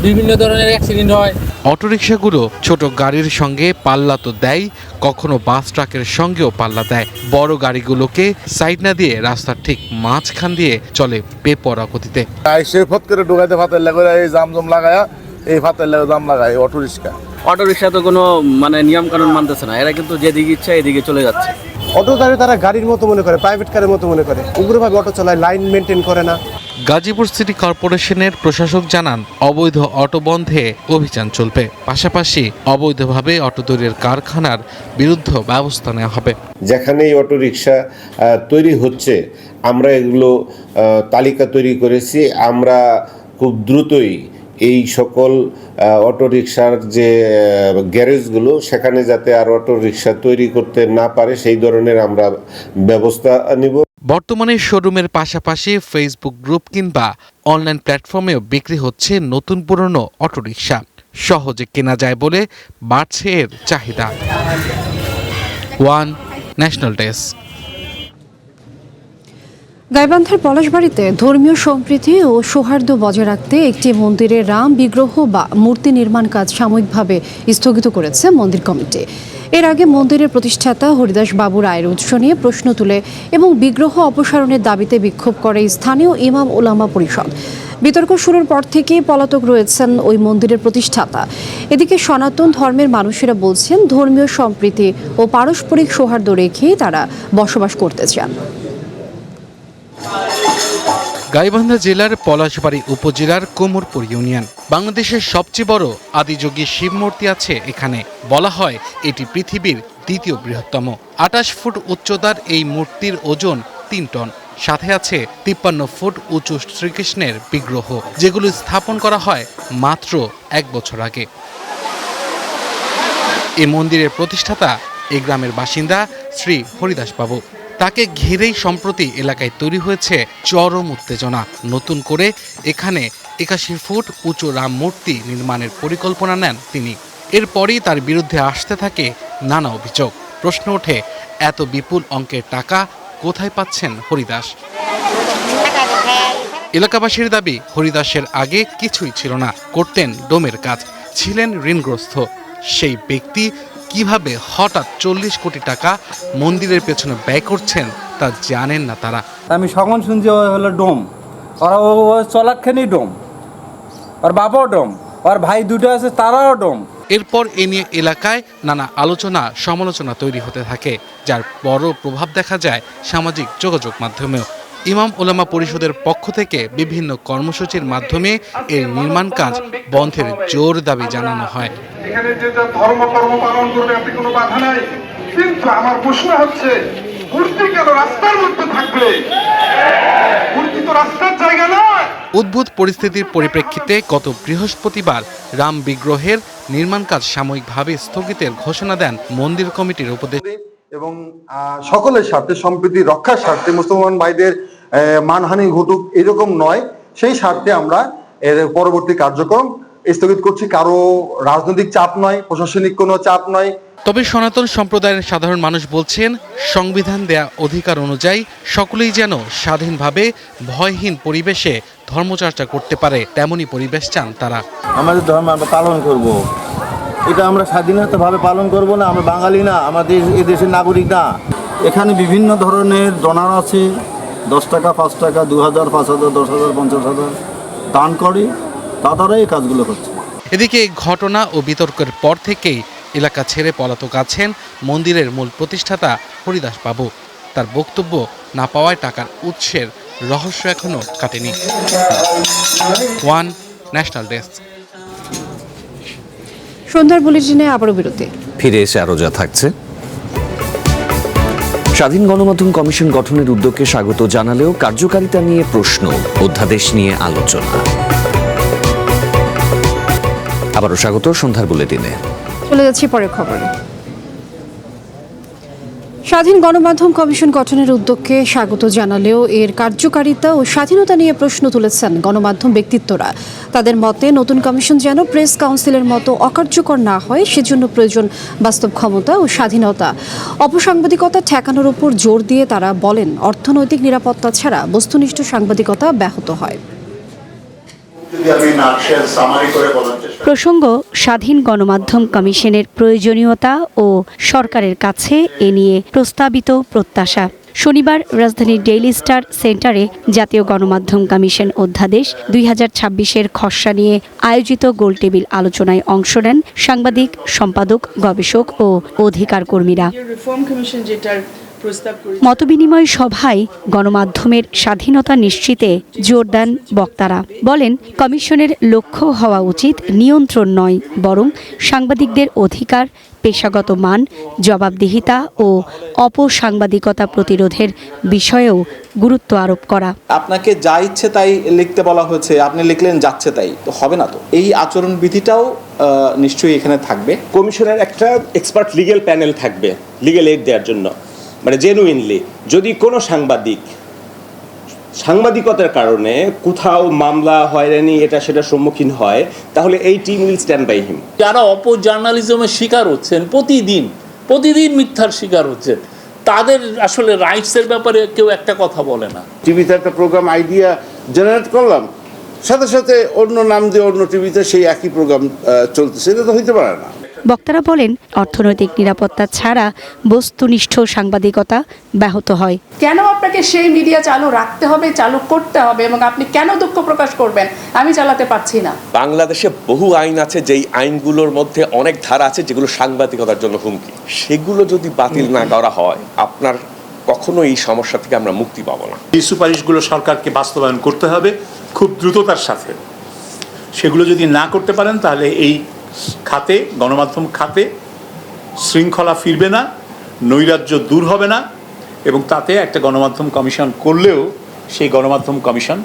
বিভিন্ন ধরনের অ্যাক্সিডেন্ট হয়। অটোরিকশাগুলো ছোট গাড়ির সঙ্গে পাল্লা তো দেয়, কখনো বাস ট্রাকের সঙ্গেও পাল্লা দেয়। বড় গাড়িগুলোকে সাইড না দিয়ে রাস্তার ঠিক মাঝখান দিয়ে চলে বেপরোয়া গতিতে। সে ফট করে ঢুকাইতে ফাতের লাগে এই জাম লাগায়া, এই ফাতের লাগে জাম লাগায় অটোরিক্সা। অটোরিকশা তো কোনো মানে নিয়ম কানুন মানতেছে না, এরা কিন্তু যেদিকে ইচ্ছা এদিকে চলে যাচ্ছে। অটো গাড়ি তারা গাড়ির মতো মনে করে, প্রাইভেট কারের মতো মনে করে, উগ্রভাবে অটো চালায়, লাইন মেনটেন করে না। গাজীপুর সিটি কর্পোরেশনের প্রশাসক জানান, অবৈধ অটো বন্ধে অভিযান চলবে, পাশাপাশি অবৈধভাবে অটো তৈরির কারখানার বিরুদ্ধে ব্যবস্থা নেওয়া হবে। যেখানে এই অটোরিকশা তৈরি হচ্ছে আমরা এগুলো তালিকা তৈরি করেছি। আমরা খুব দ্রুতই এই সকল অটোরিকশার যে গ্যারেজগুলো, সেখানে যাতে আর অটোরিকশা তৈরি করতে না পারে সেই ধরনের আমরা ব্যবস্থা নিব। বর্তমানে শোরুমের পাশাপাশি ফেসবুক গ্রুপ কিংবা অনলাইন প্ল্যাটফর্মেও বিক্রি হচ্ছে নতুন পুরনো অটোরিকশা। সহজে কেনা যায় বলে বাড়ছে এর চাহিদা। One national desk. গাইবান্ধার পলাশবাড়িতে ধর্মীয় সম্প্রীতি ও সৌহার্দ্য বজায় রাখতে একটি মন্দিরে রাম বিগ্রহ বা মূর্তি নির্মাণ কাজ সাময়িকভাবে স্থগিত করেছে মন্দির কমিটি। এর আগে মন্দিরের প্রতিষ্ঠাতা হরিদাস বাবুর আয়ের উৎস নিয়ে প্রশ্ন তুলে এবং বিগ্রহ অপসারণের দাবিতে বিক্ষোভ করে স্থানীয় ইমাম ওলামা পরিষদ। বিতর্ক শুরুর পর থেকেই পলাতক রয়েছেন ওই মন্দিরের প্রতিষ্ঠাতা। এদিকে সনাতন ধর্মের মানুষেরা বলছেন, ধর্মীয় সম্প্রীতি ও পারস্পরিক সৌহার্দ্য রেখেই তারা বসবাস করতে চান। গাইবান্ধা জেলার পলাশবাড়ী উপজেলার কোমরপুর ইউনিয়ন। বাংলাদেশের সবচেয়ে বড় আদিযোগী শিব মূর্তি আছে এখানে। বলা হয় এটি পৃথিবীর দ্বিতীয় বৃহত্তম। 28 ফুট উচ্চতার এই মূর্তির ওজন 3 টন। সাথে আছে 53 ফুট উঁচু শ্রীকৃষ্ণের বিগ্রহ, যেগুলো স্থাপন করা হয় মাত্র 1 বছর আগে। এই মন্দিরের প্রতিষ্ঠাতা এই গ্রামের বাসিন্দা শ্রী হরিদাস বাবু। তাকে ঘিরেই সম্প্রতি এলাকায় তৈরি হয়েছে চরম উত্তেজনা। নতুন করে এখানে 81 ফুট উঁচু রাম মূর্তি নির্মাণের পরিকল্পনা নেন তিনি। এরপরই তার বিরুদ্ধে আসতে থাকে নানা অভিযোগ। প্রশ্ন ওঠে, এত বিপুল অঙ্কের টাকা কোথায় পাচ্ছেন হরিদাস? এলাকাবাসীর দাবি, হরিদাসের আগে কিছুই ছিল না, করতেন ডোমের কাজ, ছিলেন ঋণগ্রস্ত। সেই ব্যক্তি কিভাবে হঠাৎ 40 কোটি টাকা মন্দিরের পেছনে ব্যয় করছেন তা জানেন না তারা। আমি সখন শুনছি হলো ডোম, ওরা ও চলাক্ষণই ডোম, আর বাবাও ডোম, আর ভাই দুটো আছে তারাও ডোম। এরপর এ নিয়ে এলাকায় নানা আলোচনা সমালোচনা তৈরি হতে থাকে, যার বড় প্রভাব দেখা যায় সামাজিক যোগাযোগ মাধ্যমেও। ইমাম ওলামা পরিষদের পক্ষ থেকে বিভিন্ন কর্মসূচির মাধ্যমে এর নির্মাণ কাজ বন্ধের জোর দাবি জানানো হয়। এখানে যে ধর্ম পালন করবে আপনি কোনো বাধা নাই, কিন্তু আমার প্রশ্ন হচ্ছে, মূর্তি কেন রাস্তার মধ্যে থাকবে? মূর্তি তো রাস্তার জায়গা নয়। উদ্ভূত পরিস্থিতির পরিপ্রেক্ষিতে গত বৃহস্পতিবার রাম বিগ্রহের নির্মাণ কাজ সাময়িকভাবে স্থগিতের ঘোষণা দেন মন্দির কমিটির উপদেষ্টা। এবং সকলের স্বার্থে, সম্প্রীতি রক্ষার স্বার্থে, মুসলমান ভাইদের মানহানি ঘটুক এরকম নয়, সেই স্বার্থে আমরা এর পরবর্তী কার্যক্রম স্থগিত করছি। কারো রাজনৈতিক চাপ নয়, প্রশাসনিক কোনো চাপ নয়। তবে সনাতন সম্প্রদায়ের সাধারণ মানুষ বলছেন, সংবিধান দেয়া অধিকার অনুযায়ী সকলেই যেন স্বাধীনভাবে ভয়হীন পরিবেশে ধর্মচর্চা করতে পারে, তেমনই পরিবেশ চান তারা। আমাদের ধর্ম আমরা পালন করব, এটা আমরা স্বাধীনতাভাবে পালন করব না। আমরা বাঙালি না, আমাদের এই দেশের নাগরিক না। এখানে বিভিন্ন ধরনের ডোনার আছে, 10 টাকা 5 টাকা 2000 5000 10,000 50,000 দান করি, তারাই এই কাজগুলো করছে। এদিকে এই ঘটনা ও বিতর্কের পর থেকেই এলাকা ছেড়ে পলাতক আছেন মন্দিরের মূল প্রতিষ্ঠাতা হরিদাস বাবু। তার বক্তব্য না পাওয়ায় টাকার উৎসের রহস্য এখনো কাটেনি। One national desk. সন্ধ্যার বুলেটিনে আবারও বিরতি। ফিরে এসে আরো যা থাকছে। স্বাধীন গণমাধ্যম কমিশন গঠনের উদ্যোগকে স্বাগত জানালেও কার্যকারিতা নিয়ে প্রশ্ন, অধ্যাদেশ নিয়ে আলোচনা। আবারও স্বাগত সন্ধ্যার বুলেটিনে। চলে যাচ্ছি পরের খবরে। স্বাধীন গণমাধ্যম কমিশন গঠনের উদ্যোগকে স্বাগত জানালেও এর কার্যকারিতা ও স্বাধীনতা নিয়ে প্রশ্ন তুলেছেন গণমাধ্যম ব্যক্তিত্বরা। তাদের মতে নতুন কমিশন যেন প্রেস কাউন্সিলের মতো অকার্যকর না হয়, সেজন্য প্রয়োজন বাস্তব ক্ষমতা ও স্বাধীনতা। অপসাংবাদিকতা ঠেকানোর উপর জোর দিয়ে তারা বলেন, অর্থনৈতিক নিরাপত্তা ছাড়া বস্তুনিষ্ঠ সাংবাদিকতা ব্যাহত হয়। প্রসঙ্গ স্বাধীন গণমাধ্যম কমিশনের প্রয়োজনীয়তা ও সরকারের কাছে এ নিয়ে প্রস্তাবিত প্রত্যাশা। শনিবার রাজধানীর ডেইলি স্টার সেন্টারে জাতীয় গণমাধ্যম কমিশন অধ্যাদেশ 2026-এর খসড়া নিয়ে আয়োজিত গোলটেবিল আলোচনায় অংশ নেন সাংবাদিক, সম্পাদক, গবেষক ও অধিকার কর্মীরা। মতবিনিময় সভায় গণমাধ্যমের স্বাধীনতা নিশ্চিতে জোর দেন বক্তারা। বলেন, কমিশনের লক্ষ্য হওয়া উচিত নিয়ন্ত্রণ নয়, বরং সাংবাদিকদের অধিকার, পেশাগত মান, জবাবদিহিতা ও অপসাংবাদিকতা প্রতিরোধের বিষয়েও গুরুত্ব আরোপ করা। আপনাকে যা ইচ্ছে তাই লিখতে বলা হয়েছে, আপনি লিখলেন যাচ্ছে তাই, তো হবে না। তো এই আচরণ বিধিটাও নিশ্চয়ই এখানে থাকবে। কমিশনের একটা এক্সপার্ট লিগ্যাল প্যানেল থাকবে লিগ্যাল এইড দেওয়ার জন্য। মানে জেনুইনলি যদি কোনো সাংবাদিকতার কারণে কোথাও মামলা হয়রানি এটা সেটা সম্মুখীন হয়, তাহলে এই team will stand by him. যারা অপজার্নালিজমের শিকার হচ্ছেন, প্রতিদিন মিথ্যার শিকার হচ্ছেন, তাদের আসলে রাইটসের ব্যাপারে কেউ একটা কথা বলে না। টিভিতে একটা প্রোগ্রাম আইডিয়া জেনারেট করলাম, সাথে সাথে অন্য নাম দিয়ে অন্য টিভিতে সেই একই প্রোগ্রাম চলতেছে, এটা তো হইতে পারে না। বক্তারা বলেন, অর্থনৈতিক নিরাপত্তা ছাড়া বস্তুনিষ্ঠ সাংবাদিকতা ব্যাহত হয়। কেন আপনাকে সেই মিডিয়া চালু রাখতে হবে, চালু করতে হবে, এবং আপনি কেন দুঃখ প্রকাশ করবেন আমি চালাতে পারছি না? বাংলাদেশে বহু আইন আছে, যেই আইনগুলোর মধ্যে অনেক ধারা আছে যেগুলো সাংবাদিকতার জন্য হুমকি। সেগুলো যদি বাতিল না করা হয়, আপনার কখনো এই সমস্যা থেকে আমরা মুক্তি পাবো না। এই সুপারিশগুলো সরকারকে বাস্তবায়ন করতে হবে খুব দ্রুততার সাথে। সেগুলো যদি না করতে পারেন, তাহলে এই খাতে, গণমাধ্যম খাতে শৃঙ্খলা ফিরবে না, নৈরাজ্য দূর হবে না, এবং তাতে একটা গণমাধ্যম কমিশন করলেও সেই গণমাধ্যম কমিশন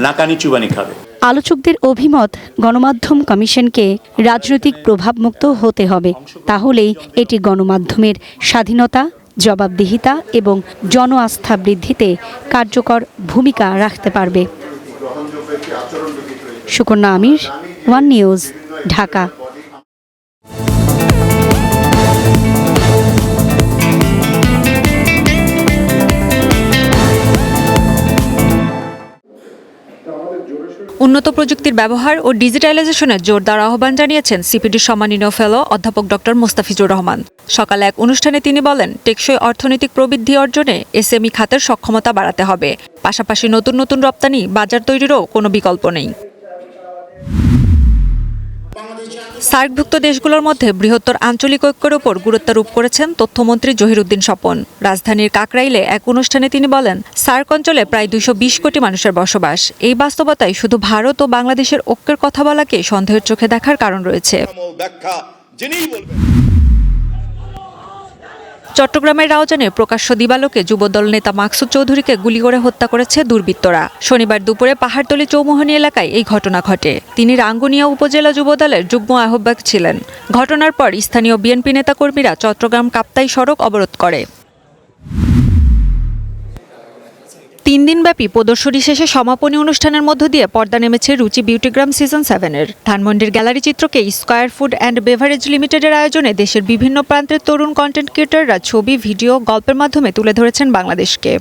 নাকানি চুবানি খাবে। আলোচকদের অভিমত, গণমাধ্যম কমিশনকে রাজনৈতিক প্রভাবমুক্ত হতে হবে, তাহলেই এটি গণমাধ্যমের স্বাধীনতা, জবাবদিহিতা এবং জন আস্থা বৃদ্ধিতে কার্যকর ভূমিকা রাখতে পারবে। সুকন্যা আমির, ওয়ান নিউজ, ঢাকা। উন্নত প্রযুক্তির ব্যবহার ও ডিজিটালাইজেশনের জোরদার আহ্বান জানিয়েছেন সিপিডির সম্মানীয় ফেলো অধ্যাপক ডক্টর মোস্তাফিজুর রহমান। সকালে এক অনুষ্ঠানে তিনি বলেন, টেকসই অর্থনৈতিক প্রবৃদ্ধি অর্জনে এসএমই খাতের সক্ষমতা বাড়াতে হবে, পাশাপাশি নতুন নতুন রপ্তানি বাজার তৈরিরও কোনো বিকল্প নেই। সার্কভুক্ত দেশগুলোর মধ্যে বৃহত্তর আঞ্চলিক ঐক্যের ওপর গুরুত্বারোপ করেছেন তথ্যমন্ত্রী জহিরুদ্দিন স্বপন। রাজধানীর কাকরাইলে এক অনুষ্ঠানে তিনি বলেন, সার্ক অঞ্চলে প্রায় 220 কোটি মানুষের বসবাস। এই বাস্তবতায় শুধু ভারত ও বাংলাদেশের ঐক্যের কথা বলাকে সন্দেহের চোখে দেখার কারণ রয়েছে। চট্টগ্রামের রাউজানে প্রকাশ্য দিবালোকে যুবদল নেতা মাকসুদ চৌধুরীকে গুলি করে হত্যা করেছে দুর্বৃত্তরা। শনিবার দুপুরে পাহাড়তলী চৌমুহনী এলাকায় এই ঘটনা ঘটে। তিনি রাঙ্গুনিয়া উপজেলা যুবদলের যুগ্ম আহ্বায়ক ছিলেন। ঘটনার পর স্থানীয় বিএনপি নেতাকর্মীরা চট্টগ্রাম কাপ্তাই সড়ক অবরোধ করে। 3 দিনব্যাপী প্রদর্শনী শেষে সমাপনী অনুষ্ঠানের মধ্য দিয়ে পর্দা নেমেছে রুচি বিউটিগ্রাম সিজন 7-এর। ধানমন্ডির গ্যালারি চিত্রকে স্কয়ার ফুড অ্যান্ড বেভারেজ লিমিটেডের আয়োজনে দেশের বিভিন্ন প্রান্তের তরুণ কন্টেন্ট ক্রিয়েটররা ছবি, ভিডিও, গল্পের মাধ্যমে তুলে ধরেছেন বাংলাদেশকে।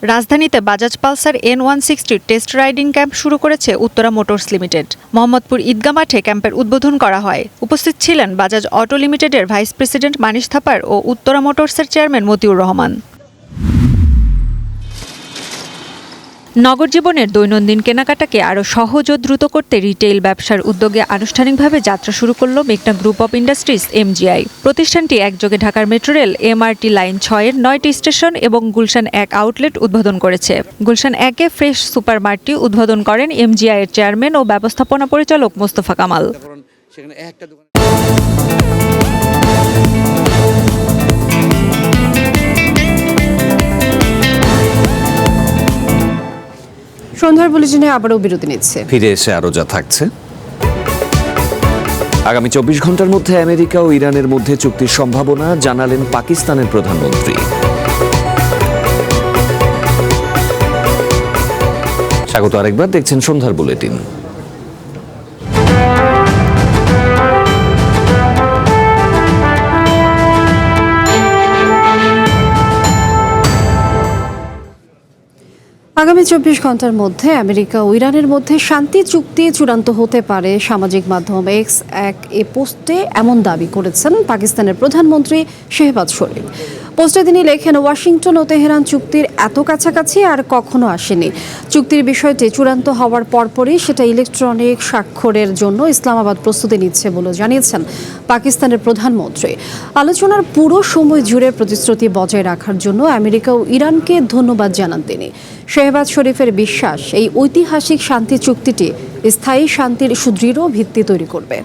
রাজধানীতে Bajaj Pulsar N160 test riding camp শুরু করেছে উত্তরা মোটরস লিমিটেড। মোহাম্মদপুর ঈদগাহ মাঠে ক্যাম্পের উদ্বোধন করা হয়। উপস্থিত ছিলেন বাজাজ অটো লিমিটেডের ভাইস প্রেসিডেন্ট মানিশ থাপার ও উত্তরা মোটরসের চেয়ারম্যান মতিউর রহমান। নগর জীবনের দৈনন্দিন কেনাকাটাকে আরও সহজ ও দ্রুত করতে রিটেইল ব্যবসার উদ্যোগে আনুষ্ঠানিকভাবে যাত্রা শুরু করল মেঘনা গ্রুপ অব ইন্ডাস্ট্রিজ MGI। প্রতিষ্ঠানটি একযোগে ঢাকার মেট্রো রেল MRT লাইন 6-এর 9টি স্টেশন এবং গুলশান 1 আউটলেট উদ্বোধন করেছে। গুলশান 1-এ ফ্রেশ সুপার মার্টটি উদ্বোধন করেন MGI এর চেয়ারম্যান ও ব্যবস্থাপনা পরিচালক মোস্তফা কামাল। সন্ধ্যার বুলেটিনে আবারও বিরতি নিচ্ছে। ফিরে এসে আরো যা থাকছে। আগামী 24 ঘন্টার মধ্যে আমেরিকা ও ইরানের মধ্যে চুক্তির সম্ভাবনা জানালেন পাকিস্তানের প্রধানমন্ত্রী। স্বাগত আরেকবার, দেখছেন সন্ধ্যার বুলেটিন। আগামী 24 ঘন্টার মধ্যে আমেরিকা ও ইরানের মধ্যে শান্তি চুক্তি চূড়ান্ত হতে পারে। সামাজিক মাধ্যম X এ পোস্টে এমন দাবি করেছেন পাকিস্তানের প্রধানমন্ত্রী শেহবাজ শরীফ। পোস্টে তিনি লেখেন, ওয়াশিংটন ও তেহরান চুক্তির এত কাছাকাছি আর কখনো আসেনি। চুক্তির বিষয়টি চূড়ান্ত হওয়ার পরপরই সেটা ইলেকট্রনিক স্বাক্ষরের জন্য ইসলামাবাদ প্রস্তুতি নিচ্ছে বলে জানিয়েছেন পাকিস্তানের প্রধানমন্ত্রী। আলোচনার পুরো সময় জুড়ে প্রতিশ্রুতি বজায় রাখার জন্য আমেরিকা ও ইরানকে ধন্যবাদ জানান তিনি। শেহবাজ শরীফের বিশ্বাস, এই ঐতিহাসিক শান্তি চুক্তিটি স্থায়ী শান্তির সুদৃঢ় ভিত্তি তৈরি করবে।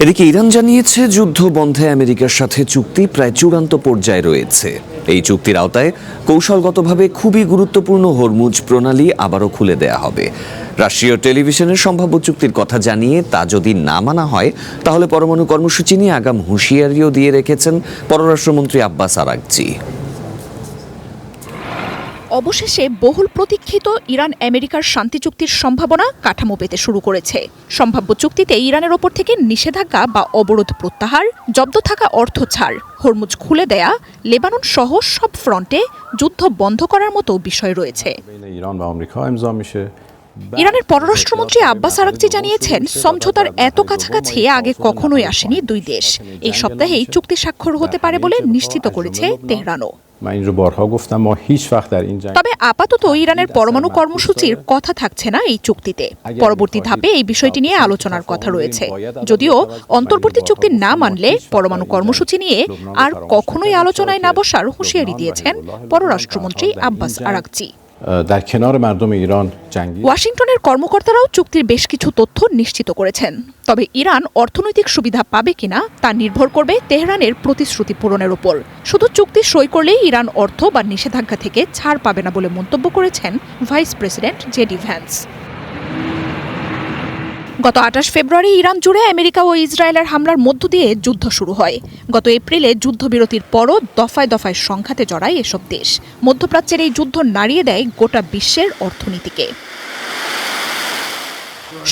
এদিকে ইরান জানিয়েছে যুদ্ধ বন্ধে আমেরিকার সাথে চুক্তি প্রায় চূড়ান্ত পর্যায়ে রয়েছে। এই চুক্তির আওতায় কৌশলগতভাবে খুবই গুরুত্বপূর্ণ হরমুজ প্রণালী আবারও খুলে দেয়া হবে। রাষ্ট্রীয় টেলিভিশনের সম্ভাব্য চুক্তির কথা জানিয়ে তা যদি না মানা হয় তাহলে পরমাণু কর্মসূচি নিয়ে আগাম হুঁশিয়ারিও দিয়ে রেখেছেন পররাষ্ট্রমন্ত্রী আব্বাস আরাগচি। অবশেষে বহুল প্রতীক্ষিত ইরান আমেরিকার শান্তি চুক্তির সম্ভাবনা কাঠামো পেতে শুরু করেছে। সম্ভাব্য চুক্তিতে ইরানের ওপর থেকে নিষেধাজ্ঞা বা অবরোধ প্রত্যাহার, জব্দ থাকা অর্থ ছাড়, হরমুজ খুলে দেয়া, লেবানন সহ সব ফ্রন্টে যুদ্ধ বন্ধ করার মতো বিষয় রয়েছে। ইরানের পররাষ্ট্রমন্ত্রী আব্বাস আরাগচি জানিয়েছেন, সমঝোতার এত কাছাকাছি আগে কখনোই আসেনি দুই দেশ। এই সপ্তাহেই চুক্তি স্বাক্ষর হতে পারে বলে নিশ্চিত করেছে তেহরানও। তবে আপাতত ইরানের পরমাণু কর্মসূচির কথা থাকছে না এই চুক্তিতে। পরবর্তী ধাপে এই বিষয়টি নিয়ে আলোচনার কথা রয়েছে। যদিও অন্তর্বর্তী চুক্তি না মানলে পরমাণু কর্মসূচি নিয়ে আর কখনোই আলোচনায় না বসার হুঁশিয়ারি দিয়েছেন পররাষ্ট্রমন্ত্রী আব্বাস আরাগচি। ওয়াশিংটনের কর্মকর্তারাও চুক্তির বেশ কিছু তথ্য নিশ্চিত করেছেন। তবে ইরান অর্থনৈতিক সুবিধা পাবে কিনা তা নির্ভর করবে তেহরানের প্রতিশ্রুতি পূরণের উপর। শুধু চুক্তি সই করলেই ইরান অর্থ বা নিষেধাজ্ঞা থেকে ছাড় পাবে না বলে মন্তব্য করেছেন ভাইস প্রেসিডেন্ট জেডি ভ্যান্স। গত 28 ফেব্রুয়ারি ইরান জুড়ে আমেরিকা ও ইসরায়েলের হামলার মধ্য দিয়ে যুদ্ধ শুরু হয়। গত এপ্রিলে যুদ্ধবিরতির পরও দফায় দফায় সংঘাতে জড়ায় এসব দেশ। মধ্যপ্রাচ্যের এই যুদ্ধ নাড়িয়ে দেয় গোটা বিশ্বের অর্থনীতিকে।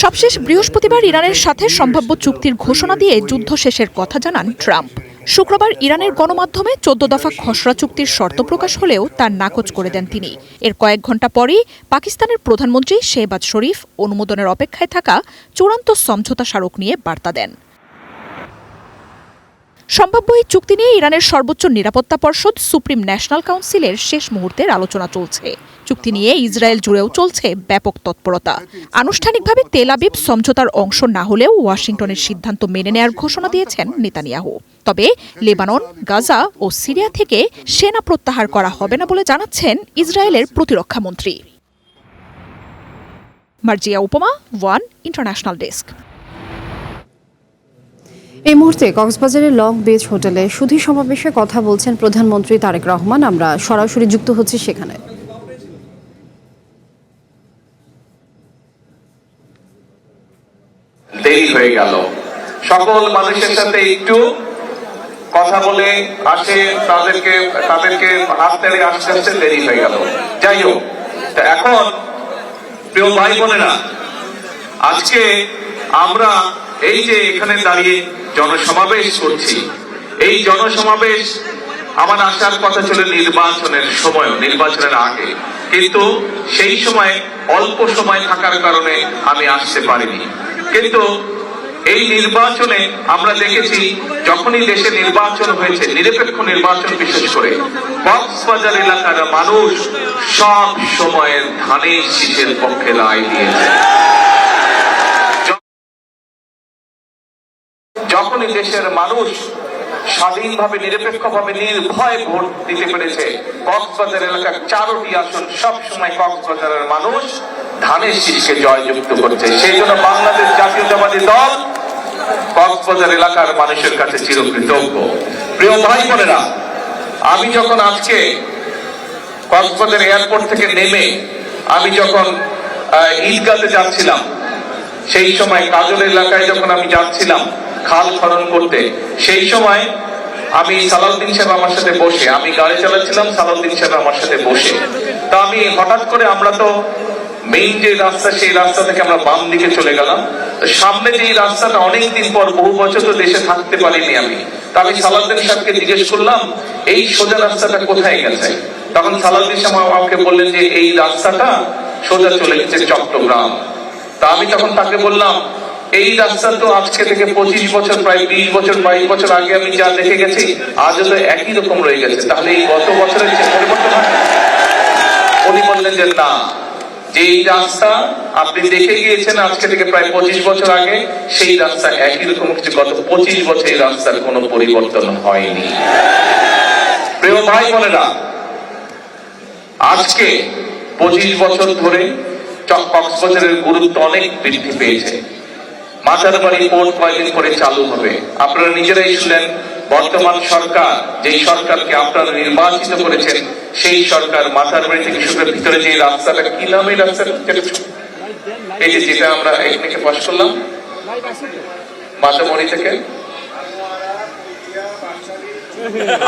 সবশেষ বৃহস্পতিবার ইরানের সাথে সম্ভাব্য চুক্তির ঘোষণা দিয়ে যুদ্ধ শেষের কথা জানান ট্রাম্প। শুক্রবার ইরানের গণমাধ্যমে 14 দফা খসড়া চুক্তির শর্ত প্রকাশ হলেও তার নাকচ করে দেন তিনি। এর কয়েক ঘণ্টা পরই পাকিস্তানের প্রধানমন্ত্রী শেহবাজ শরীফ অনুমোদনের অপেক্ষায় থাকা চূড়ান্ত সমঝোতা স্মারক নিয়ে বার্তা দেন। সম্ভাব্য এই চুক্তি নিয়ে ইরানের সর্বোচ্চ নিরাপত্তা পর্ষদ সুপ্রিম ন্যাশনাল কাউন্সিলের শেষ মুহূর্তের আলোচনা চলছে। চুক্তি নিয়ে ইসরায়েল জুড়েও চলছে ব্যাপক তৎপরতা। আনুষ্ঠানিকভাবে তেল আবিব সমঝোতার অংশ না হলেও ওয়াশিংটনের সিদ্ধান্ত মেনে নেয়ার ঘোষণা দিয়েছেন নেতানিয়াহু। তবে লেবানন, গাজা ও সিরিয়া থেকে সেনা প্রত্যাহার করা হবে না বলে জানাচ্ছেন ইসরায়েলের প্রতিরক্ষামন্ত্রী। মার্জিয়া উপমা, ওয়ান ইন্টারন্যাশনাল ডেস্ক। এই মুহূর্তে কক্সবাজারের লং বিচ হোটেলে সুধী সমাবেশে কথা বলছেন প্রধানমন্ত্রী তারেক রহমান। আমরা সরাসরি যুক্ত হচ্ছি সেখানে। দেরি হয়ে গেল, সকল মানুষের সাথে একটু কথা বলে আসে, তাদেরকে হাত তেড়ে আসতে আসতে দেরি হয়ে গেল। যাই হোক, এখন প্রিয় ভাই বোনেরা, আজকে আমরা এই যে এখানে দাঁড়িয়ে জনসমাবেশ করছি, এই জনসমাবেশ আমার আসার কথা ছিল নির্বাচনের সময়, নির্বাচনের আগে, কিন্তু সেই সময় অল্প সময় থাকার কারণে আমি আসতে পারিনি। কিন্তু এই নির্বাচনে আমরা দেখেছি যখনই দেশে নির্বাচন হয়েছে, নিরপেক্ষ নির্বাচন বিশেষ করে, কক্সবাজার এলাকার মানুষ সব সময়ের ধানের শীষের পক্ষে রায় দিয়েছে। যখনই দেশের মানুষ স্বাধীনভাবে নিরপেক্ষভাবে নির্ভয়ে ভোট দিতে পেরেছে, কক্সবাজার এলাকার 4টি আসন সব সময় কক্সবাজারের মানুষ ধানের শীষকে জয়যুক্ত করেছে। সেই জন্য বাংলাদেশ জাতীয়তাবাদী দল কক্সবাজার এলাকার মানুষের কাছে চিরকৃতজ্ঞ। প্রিয় ভাই বোনেরা, আমি যখন আজকে কক্সবাজার এয়ারপোর্ট থেকে নেমে আমি যখন ঈদগাতে যাচ্ছিলাম, সেই সময় কাজল এলাকায় যখন আমি যাচ্ছিলাম খাল খনন করতে, সেই সময় আমি সালাউদ্দিন সাহেব আমার সাথে বসে, আমি গাড়ি চালাচ্ছিলাম, সালাউদ্দিন সাহেব আমার সাথে বসে, তা আমি হঠাৎ করে, আমরা তো মেইন যে রাস্তা, সেই রাস্তা থেকে আমরা বাম দিকে চলে গেলাম। সামনে যে রাস্তাটা অনেকদিন পর, বহু বছর তো দেশে থাকতে পারিনি আমি, তা আমি সালাউদ্দিন সাহেবকে জিজ্ঞেস করলাম এই সোজা রাস্তাটা কোথায় গেছে। তখন সালাউদ্দিন সাহেব আমাকে বললেন যে এই রাস্তাটা সোজা চলে গেছে চট্টগ্রাম। তা আমি তখন তাকে বললাম এই রাস্তা তো আজকে থেকে 25 বছর, প্রায় 20 বছর 22 বছর আগে আমি যা দেখে গেছি, আজও তো একই রকম রয়ে গেছে, তাহলে এই গত বছরের যে পরিবর্তন হয়। উনি বললেন যে না, যে এই রাস্তা আপনি দেখে গিয়েছেন আজকে থেকে প্রায় 25 বছর আগে, সেই রাস্তা একই রকম হচ্ছে, গত 25 বছর এই রাস্তার কোনো পরিবর্তন হয়নি। প্রিয় ভাই বোনেরা, আজকে 25 বছর ধরে কক্সবাজারের গুরুত্ব অনেক বৃদ্ধি পেয়েছে। মাচারবাড়ি পোর্ট কয়েকদিন করে চালু হবে। আপনারা নিজেরাই শুনলেন, বর্তমান সরকার, যেই সরকারকে আপনারা নির্বাচিত করেছেন, সেই সরকার মাচারবাড়ি থেকে শুরু ভিতরে যে রাস্তাটা, কি নাম এই রাস্তাটা, এই যে যেটা আমরা এখানে পাস করলাম মাতামণি থেকে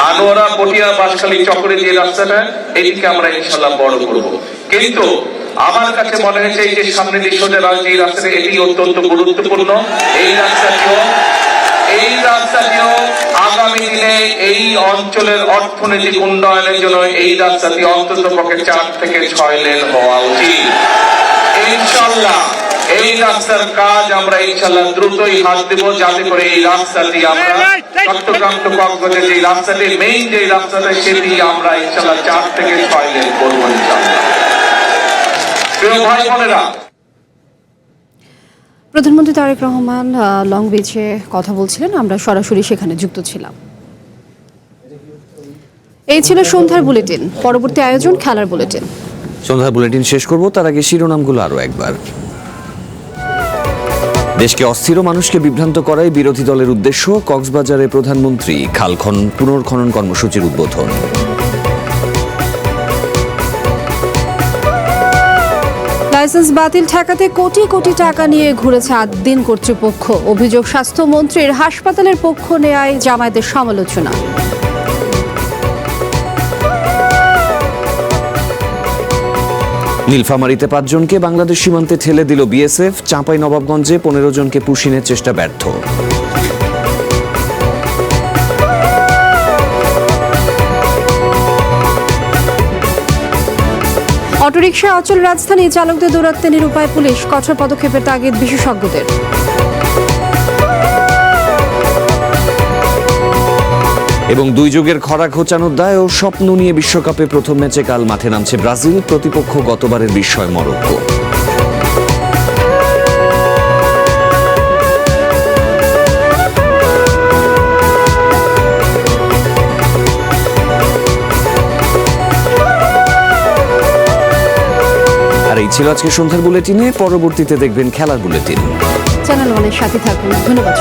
আনোয়ারা পটিয়া বাঁশখালী চক্রে যে রাস্তাটা, এদিকে আমরা ইনশাল্লাহ বড় করব। কিন্তু আমার কাছে মনে হয়েছে এই যে সামনে যে সোজা যে রাস্তাটা, এটি অত্যন্ত গুরুত্বপূর্ণ। এই রাস্তাটিও আগামী দিনে এই অঞ্চলের অর্থনৈতিক উন্নয়নের জন্য এই রাস্তাটি অন্তত পক্ষে 4 থেকে 6 লেন হওয়া উচিত। ইনশাল্লাহ এই রাস্তার কাজ আমরা ইনশাল্লাহ দ্রুতই হাত দেব, যাতে করে এই রাস্তাটি আমরা চট্টগ্রাম টু কক্সবাজার যে রাস্তাটি, মেইন যে রাস্তাটা, সেটি আমরা ইনশাল্লাহ 4 থেকে 6 লেন করবো ইনশাল্লাহ। প্রিয় ভাই বোনেরা, প্রধানমন্ত্রী তারেক রহমান লং বিচে কথা বলছিলেন, আমরা সরাসরি সেখানে যুক্ত ছিলাম। এই ছিল সন্ধ্যার বুলেটিন। পরবর্তী আয়োজন খেলার বুলেটিন। সন্ধ্যার বুলেটিন শেষ করব, তার আগে শিরোনামগুলো আরো একবার। দেশকে অস্থির মানুষকে বিভ্রান্ত করাই বিরোধী দলের উদ্দেশ্য, কক্সবাজারে প্রধানমন্ত্রী খাল পুনর্খনন কর্মসূচির উদ্বোধন। লাইসেন্স বাতিল ঠেকাতে কোটি কোটি টাকা নিয়ে ঘুরেছে আদ্দিন কর্তৃপক্ষ, অভিযোগ স্বাস্থ্যমন্ত্রীর। হাসপাতালের পক্ষ নেয় জামায়াতের সমালোচনা। নীলফামারীতে 5 জনকে বাংলাদেশ সীমান্তে ঠেলে দিল বিএসএফ, চাঁপাইনবাবগঞ্জে 15 জনকে পুশিনের চেষ্টা ব্যর্থ। অটোরিকশা অচল রাজধানী, চালকদের দৌরাত্মে নিরুপায় পুলিশ, কঠোর পদক্ষেপের তাগিদ বিশেষজ্ঞদের। এবং 2 যুগের খরা ঘোচানোর দায় ও স্বপ্ন নিয়ে বিশ্বকাপে প্রথম ম্যাচে কাল মাঠে নামছে ব্রাজিল, প্রতিপক্ষ গতবারের বিস্ময় মরক্কো। আর এই ছিল আজকে সন্ধ্যার বুলেটিনে। পরবর্তীতে দেখবেন খেলার বুলেটিন। চ্যানেল 1-এর সাথে থাকুন। ধন্যবাদ।